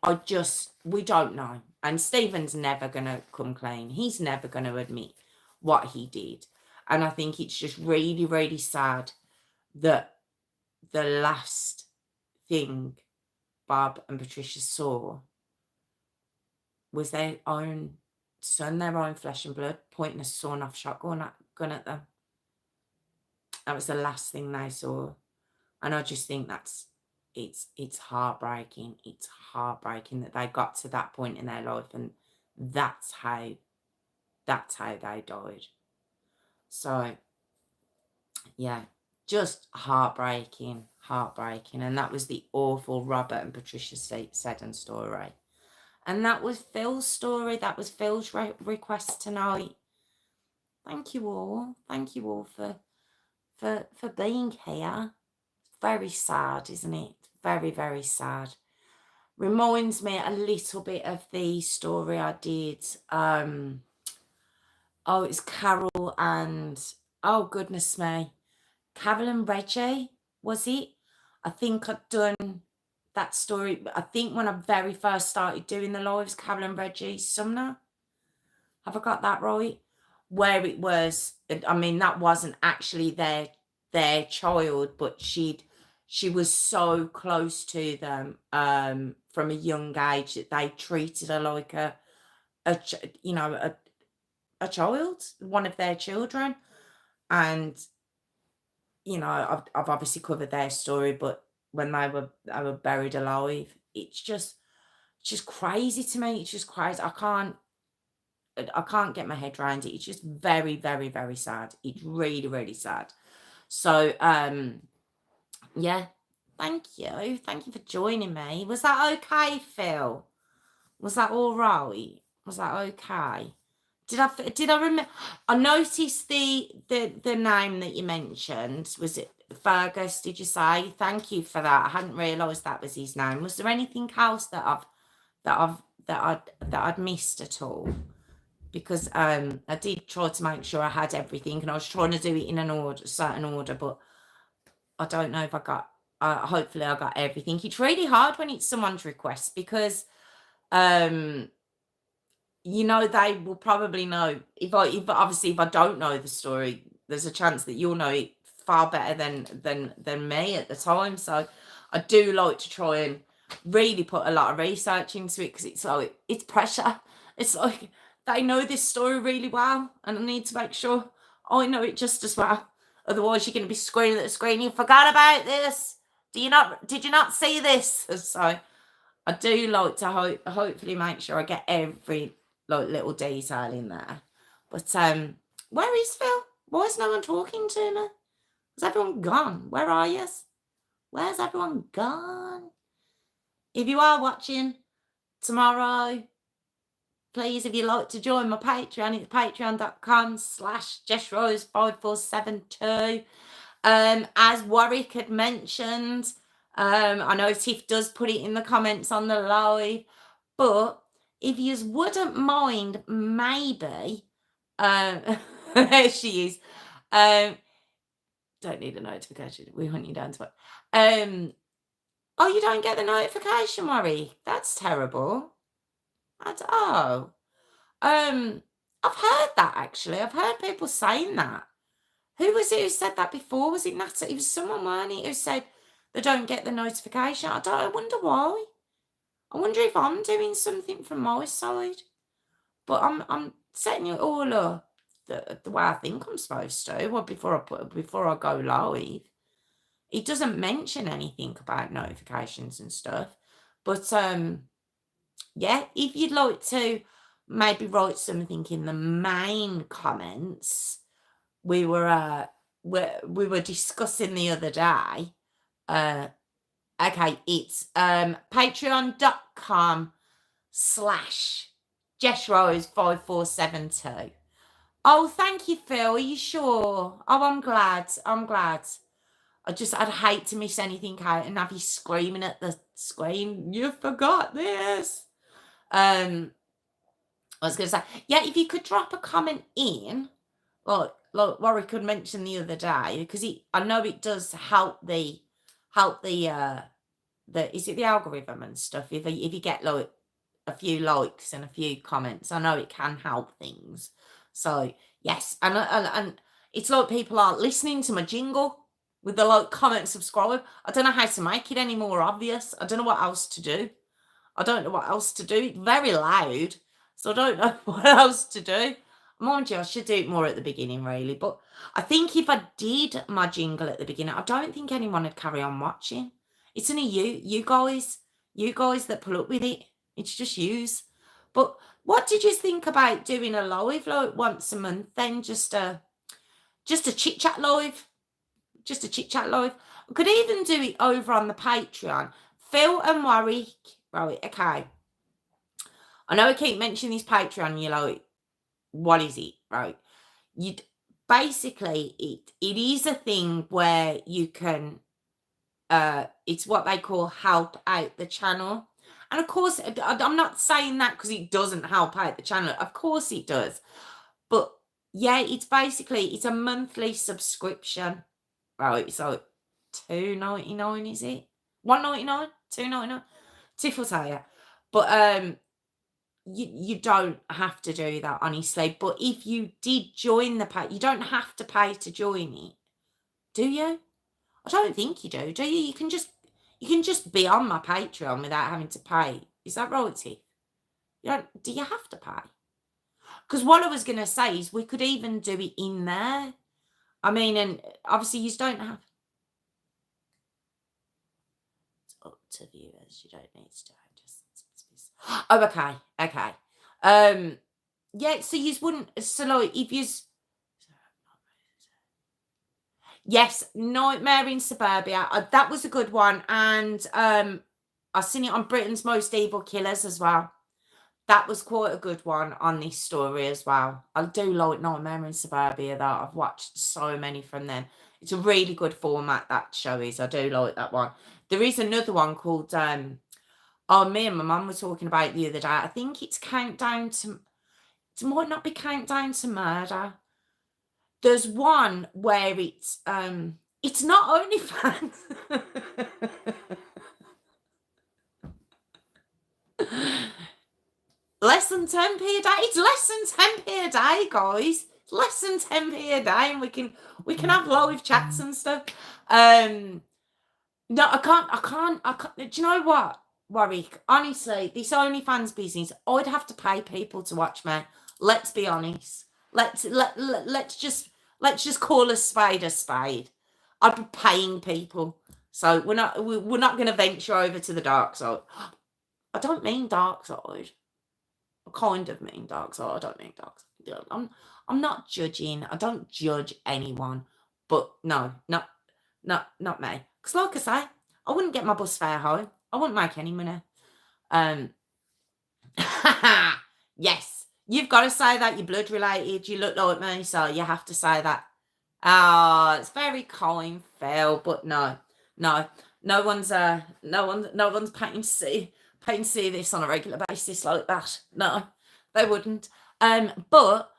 Speaker 1: We don't know. And Stephen's never going to come clean. He's never going to admit what he did. And I think it's just really, really sad that the last thing Bob and Patricia saw was their own son, their own flesh and blood, pointing a sawn-off shotgun gun at them. That was the last thing they saw. And I just think it's heartbreaking. It's heartbreaking that they got to that point in their life and that's how they died. So yeah, just heartbreaking. And that was the awful Robert and Patricia Seddon story. And that was Phil's story. That was Phil's request tonight. Thank you all for being here. Very sad, isn't it? Very, very sad. reminds me a little bit of the story I did. Oh, it's Carol and, oh goodness me, Carol and Reggie, was it? I think I'd done that story. I think when I very first started doing the lives, Carol and Reggie Sumner. Have I got that right? Where it was, I mean, that wasn't actually their child, but she was so close to them from a young age that they treated her like you know, a child, one of their children. And you know, I've obviously covered their story, but when they were buried alive, it's just crazy to me. It's just crazy. I can't get my head around it. It's just very, very, very sad. It's really, really sad. So, yeah, thank you. Thank you for joining me. Was that okay, Phil? Was that all right? Was that okay? Did I remember? I noticed the name that you mentioned. Was it Fergus? Did you say? Thank you for that. I hadn't realised that was his name. Was there anything else that I'd missed at all? Because I did try to make sure I had everything, and I was trying to do it in a certain order, but I don't know if I got. Hopefully, I got everything. It's really hard when it's someone's request because, you know, they will probably know if obviously if I don't know the story, there's a chance that you'll know it far better than me at the time. So I do like to try and really put a lot of research into it because it's like it's pressure. It's like they know this story really well, and I need to make sure I know it just as well. Otherwise, you're going to be screaming at the screen. You forgot about this. Did you not see this? So I do like to hopefully make sure I get every like little detail in there. But where is Phil? Why is no one talking to me? Is everyone gone? Where are you? Where's everyone gone? If you are watching tomorrow, please, if you'd like to join my Patreon, it's patreon.com/JessRose5472. As Warwick had mentioned, I know Tiff does put it in the comments on the live, but if you wouldn't mind, maybe, there she is. Don't need a notification. We hunt you down to it. Oh, you don't get the notification, Warwick. That's terrible. Oh. I've heard that actually. I've heard people saying that. Who was it who said that before? Was it Natalie? It was someone, weren't it, who said they don't get the notification. I wonder why. I wonder if I'm doing something from my side. But I'm setting it all up the way I think I'm supposed to. Well, before I go live. It doesn't mention anything about notifications and stuff. But yeah, if you'd like to maybe write something in the main comments, we were discussing the other day. Okay, it's patreon.com/JessRose5472. Oh, thank you, Phil. Are you sure? Oh, I'm glad. I'd hate to miss anything out and have you screaming at the screen. You forgot this. I was going to say, yeah, if you could drop a comment in, like Warwick could mention the other day, because I know it does help the is it the algorithm and stuff. If you get like a few likes and a few comments, I know it can help things. So yes, and it's like people aren't listening to my jingle with the like, comment, subscribe. I don't know how to make it any more obvious. I don't know what else to do. It's very loud, so I don't know what else to do. Mind you, I should do it more at the beginning, really. But I think if I did my jingle at the beginning, I don't think anyone would carry on watching. It's only you guys that pull up with it. It's just yous. But what did you think about doing a live like once a month? Then just a chit chat live. Just a chit chat live. I could even do it over on the Patreon. Phil and Warwick. Right, okay. I know I keep mentioning this Patreon, you're like, what is it? Right. Basically it is a thing where you can it's what they call help out the channel. And of course, I'm not saying that because it doesn't help out the channel. Of course it does. But yeah, it's a monthly subscription. Right, so $2.99, is it? $1.99? $2.99? Tiff will tell you. But you don't have to do that, honestly. But if you did join the page, you don't have to pay to join it, do you? I don't think you do you? You can just be on my Patreon without having to pay. Is that right, Tiff? Do you have to pay? Because what I was going to say is we could even do it in there. I mean, and obviously you don't have. It's up to viewers. You don't need to. Oh, okay, okay. Yeah. So you wouldn't. So like, if you. Yes, Nightmare in Suburbia. That was a good one, and I've seen it on Britain's Most Evil Killers as well. That was quite a good one on this story as well. I do like Nightmare in Suburbia, though. I've watched so many from them. It's a really good format, that show is. I do like that one. There is another one called, me and my mum were talking about it the other day. I think it's Countdown to, it might not be Countdown to Murder. There's one where it's not OnlyFans. Less than 10p a day. It's less than 10p a day, guys. It's less than 10p a day, and we can have live chats and stuff. No, I can't. Do you know what, Warwick? Honestly, this OnlyFans business, I'd have to pay people to watch me. Let's be honest. Let's just call a spade a spade. I'd be paying people. So we're not going to venture over to the dark side. I don't mean dark side. I kind of mean dark side. I don't mean dark side. I'm not judging. I don't judge anyone. But no, not me. Because like I say, I wouldn't get my bus fare home. I wouldn't make any money. Yes, you've got to say that. You're blood related. You look like me, so you have to say that. Oh, it's very kind, Phil. But no one's paying to see this on a regular basis like that. No, they wouldn't. But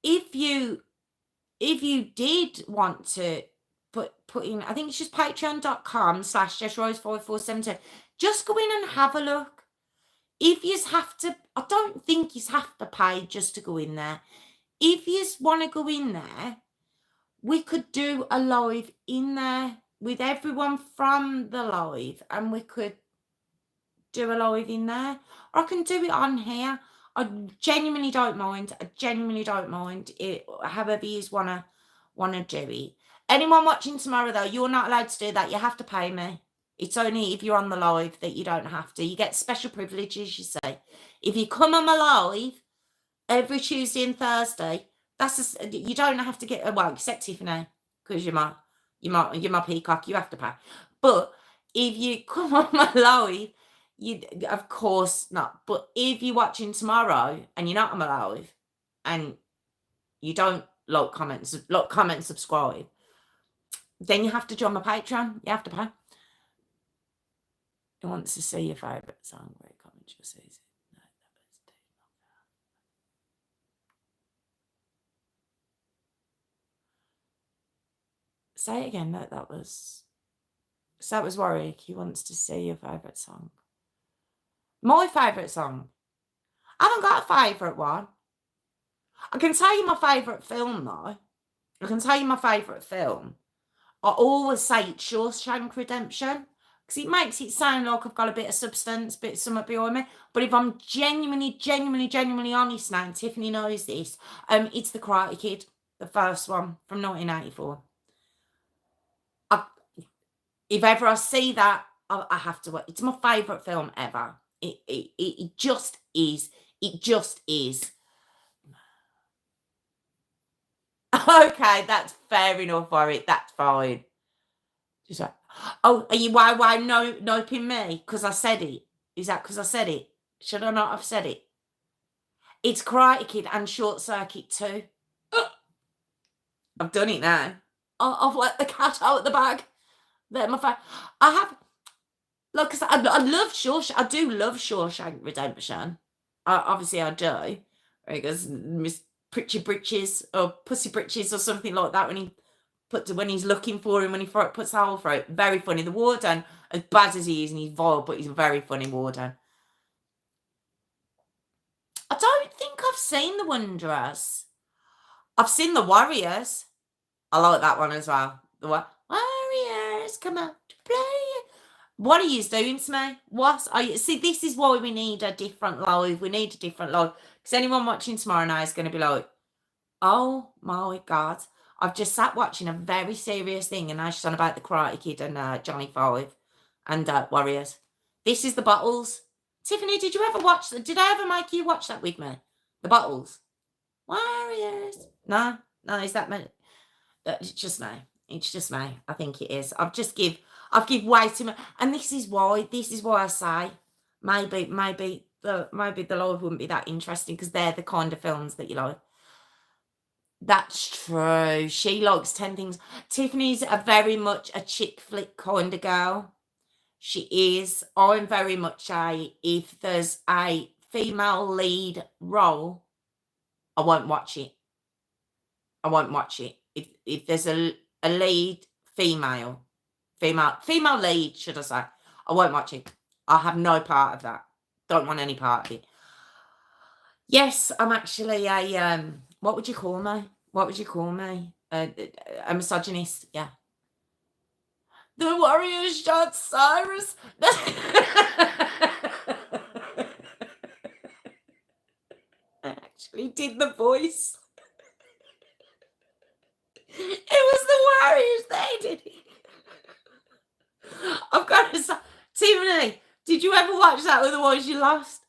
Speaker 1: if you did want to put in, I think it's just patreon.com/JessRose5472. Just go in and have a look. If you have to, I don't think you have to pay just to go in there. If you want to go in there, we could do a live in there with everyone from the live, and we could do a live in there, or I can do it on here. I genuinely don't mind. It, however you wanna do it. Anyone watching tomorrow, though, you're not allowed to do that. You have to pay me. It's only if you're on the live that you don't have to. You get special privileges, you see. If you come on my live every Tuesday and Thursday, you don't have to get, well, except Tiffany, because you're my peacock, you have to pay. But if you come on my live, you, of course not. But if you're watching tomorrow and you're not on my live and you don't like, comment, subscribe, then you have to join my Patreon. You have to pay. Who wants to see your favourite song? Where comments your season? No, say it again. No, that was Warwick. He wants to see your favourite song. My favourite song. I haven't got a favourite one. I can tell you my favourite film, though. I can tell you my favourite film. I always say it's Shawshank Redemption, because it makes it sound like I've got a bit of substance, bit of something behind me. But if I'm genuinely honest now, and Tiffany knows this, it's The Karate Kid, the first one from 1984. If ever I see that, I have to watch. It's my favourite film ever. It just is. It just is. Okay, that's fair enough, Warwick. That's fine. Just like, oh, are you why noping me? Because I said it. Is that because I said it? Should I not have said it? It's Karate Kid and Short Circuit 2. I've done it now. I've let the cat out of the bag. There, my phone. Like, 'cause I love Shawshank. I do love Shawshank Redemption. Obviously, I do. Because Miss Pritchie Britches or Pussy Britches or something like that when he's looking for him when he puts the hole through it. Very funny. The warden, as bad as he is, and he's vile, but he's a very funny warden. I don't think I've seen The Wanderers. I've seen The Warriors. I like that one as well. The Warriors come out to play. What are you doing to me? What are you? See, this is why we need a different live. We need a different live. Because anyone watching tomorrow night is going to be like, oh my God. I've just sat watching a very serious thing and now she's on about the Karate Kid and Johnny Five and Warriors. This is the Bottles. Tiffany, did you ever watch? Did I ever make you watch that with me? The Bottles. Warriors. No, is that me? It's just me. It's just me. I think it is. I've give way too much, and this is why I say maybe the live wouldn't be that interesting because they're the kind of films that you like. That's true. She likes 10 Things. Tiffany's a very much a chick flick kind of girl. She is. I'm very much if there's a female lead role, I won't watch it. I won't watch it. If there's a lead female lead, should I say, I won't watch it. I have no part of that. Don't want any part of it. Yes, I'm actually a what would you call me? What would you call me? A misogynist, yeah. The Warriors shot Cyrus. I actually did the voice. It was the Warriors, they did it. I've got to say, Tiffany, did you ever watch that? Otherwise, you lost.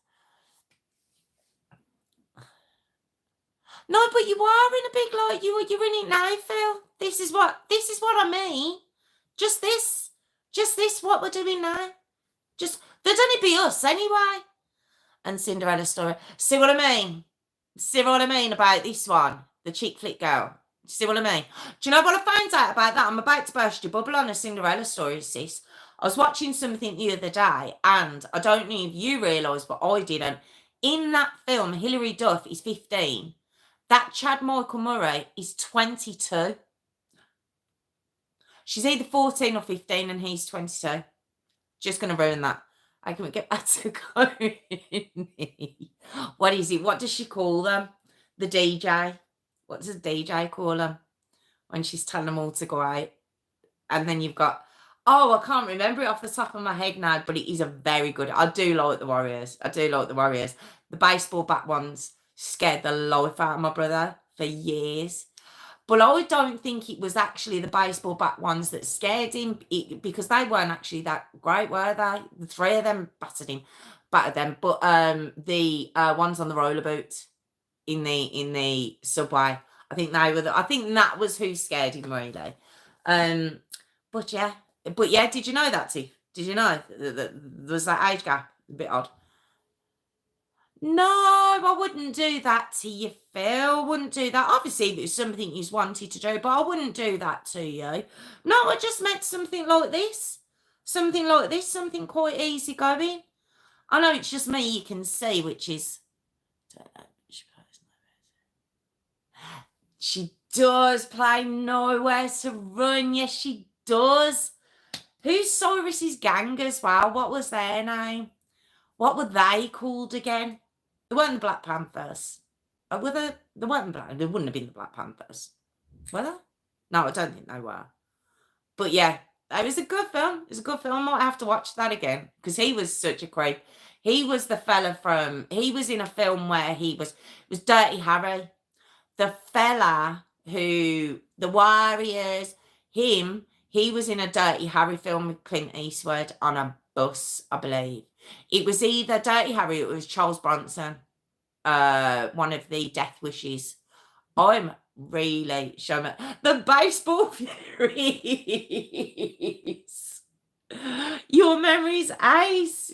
Speaker 1: No, but you are in a big light. You're in it now, Phil. This is what I mean. Just this. What we're doing now. Just there'd only be us anyway. And Cinderella story. See what I mean? See what I mean about this one? The chick flick girl. See what I mean? Do you know what I found out about that? I'm about to burst your bubble on a Cinderella story, sis. I was watching something the other day, and I don't know if you realise, but I didn't. In that film, Hilary Duff is 15. That Chad Michael Murray is 22. She's either 14 or 15, and he's 22. Just going to ruin that. I can get back to going. What is it? What does she call them? The DJ. What does the DJ call them when she's telling them all to go out? And then you've got, I can't remember it off the top of my head now, but it is a very good. I do like the Warriors. The baseball bat ones scared the life out of my brother for years. But I don't think it was actually the baseball bat ones that scared him because they weren't actually that great, were they? The three of them battered them. But the ones on the roller boat in the subway, I think they were. I think that was who scared him really. But yeah, did you know that, Tiff? Did you know that there was that age gap? A bit odd. No, I wouldn't do that to you, Phil. Wouldn't do that. Obviously, if it was something you wanted to do, but I wouldn't do that to you. No, I just meant something like this. Something quite easy going. I know it's just me you can see, which is... She does play Nowhere to Run. Yes, she does. Who's Cyrus's gang as well? What was their name? What were they called again? They weren't the Black Panthers. Were they? They weren't black. They wouldn't have been the Black Panthers. Were they? No, I don't think they were. But yeah, it was a good film. It was a good film. I might have to watch that again because he was such a creep. He was the fella from... He was in a film where it was Dirty Harry. The fella who... The Warriors, him... He was in a Dirty Harry film with Clint Eastwood on a bus, I believe. It was either Dirty Harry or it was Charles Bronson, one of the Death Wishes. I'm really showing the baseball theories. Your memory's ace.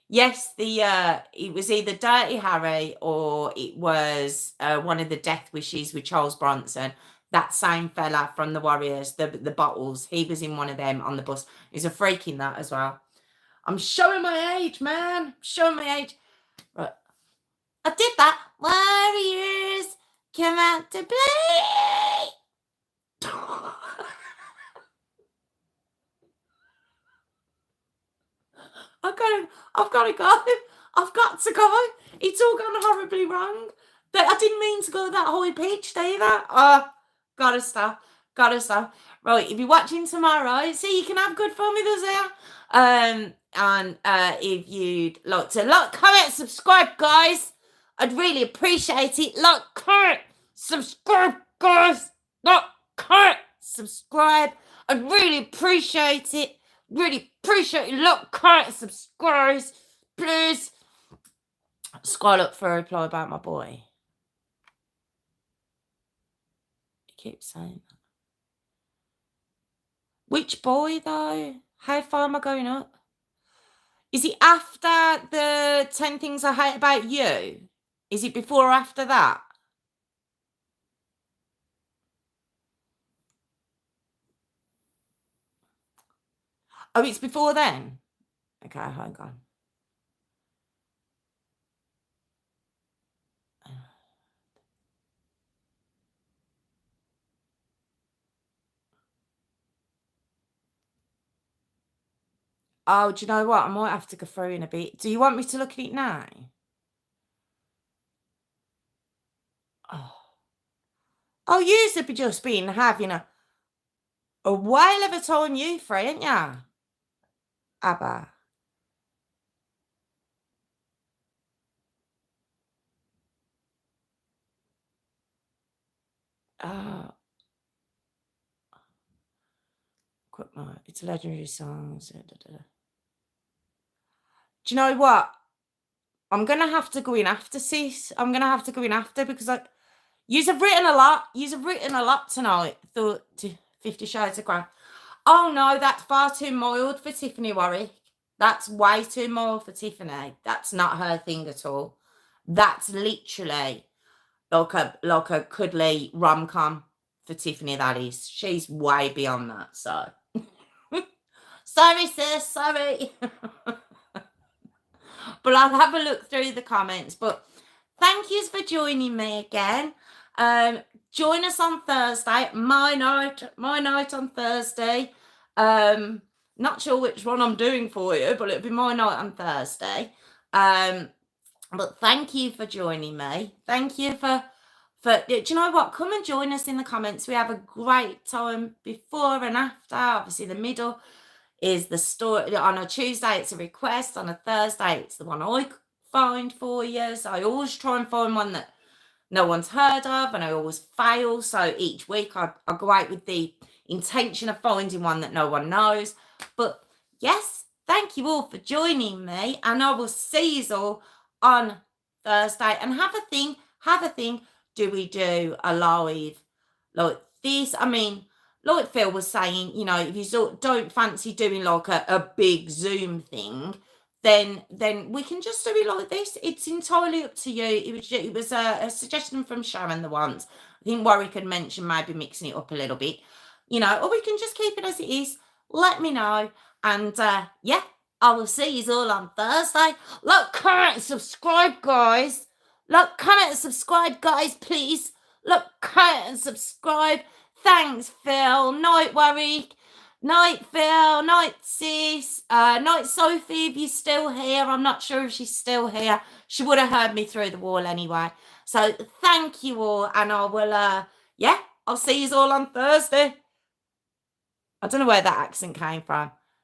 Speaker 1: Yes, it was either Dirty Harry or it was one of the Death Wishes with Charles Bronson. That same fella from the Warriors, the bottles, he was in one of them on the bus. He's a freak in that as well. I'm showing my age, man. Showing my age. Right. I did that. Warriors, come out to play. I've got to go. I've got to go. It's all gone horribly wrong. But I didn't mean to go that high pitched either. Oh, gotta stop. Gotta stop. Right, if you're watching tomorrow, so you can have good fun with us here. And if you'd like to like, comment, subscribe, guys, I'd really appreciate it. Like, comment, subscribe, guys. Like, comment, subscribe. I'd really appreciate it. Really appreciate it. Like, comment, subscribe, please. Scroll up for a reply about my boy. He keeps saying that. Which boy, though? How far am I going up? Is it after the 10 things I hate about you? Is it before or after that? Oh, it's before then? Okay, hang on. Oh, do you know what? I might have to go through in a bit. Do you want me to look at it now? Oh, you've just been having a whale of a time, you three, ain't ya? ABBA. Oh. Quick note. It's a legendary song. Do you know what? I'm gonna have to go in after, sis. I'm gonna have to go in after because yous have written a lot. Yous have written a lot tonight. Thought 50 Shades of Grey. Oh no, that's far too mild for Tiffany Warwick. That's way too mild for Tiffany. That's not her thing at all. That's literally like a cuddly rom-com for Tiffany, that is. She's way beyond that, so. Sorry, sis, sorry. But I'll have a look through the comments. But thank yous for joining me again. Join us on Thursday, my night on Thursday. Not sure which one I'm doing for you, but it'll be my night on Thursday. But thank you for joining me. Thank you for do you know what? Come and join us in the comments. We have a great time before and after. Obviously, the middle is the story. On a Tuesday, it's a request. On a Thursday, it's the one I find for you. So I always try and find one that no one's heard of, and I always fail. So each week I go out with the intention of finding one that no one knows. But yes, thank you all for joining me, and I will see you all on Thursday. And have a think. Do we do a live like this? I mean, like Phil was saying, you know, if you don't fancy doing like a big Zoom thing, then we can just do it like this. It's entirely up to you. It was a suggestion from Sharon the once. I think Warwick had mentioned maybe mixing it up a little bit, you know, or we can just keep it as it is. Let me know. And yeah, I will see you all on Thursday. Like, comment, subscribe, guys. Like, comment and subscribe, guys, please. Like, comment and subscribe. Thanks, Phil. Night, Warwick. Night, Phil. Night, sis. Night, Sophie, if you're still here. I'm not sure if she's still here. She would have heard me through the wall anyway. So thank you all, and I will, yeah, I'll see you all on Thursday. I don't know where that accent came from.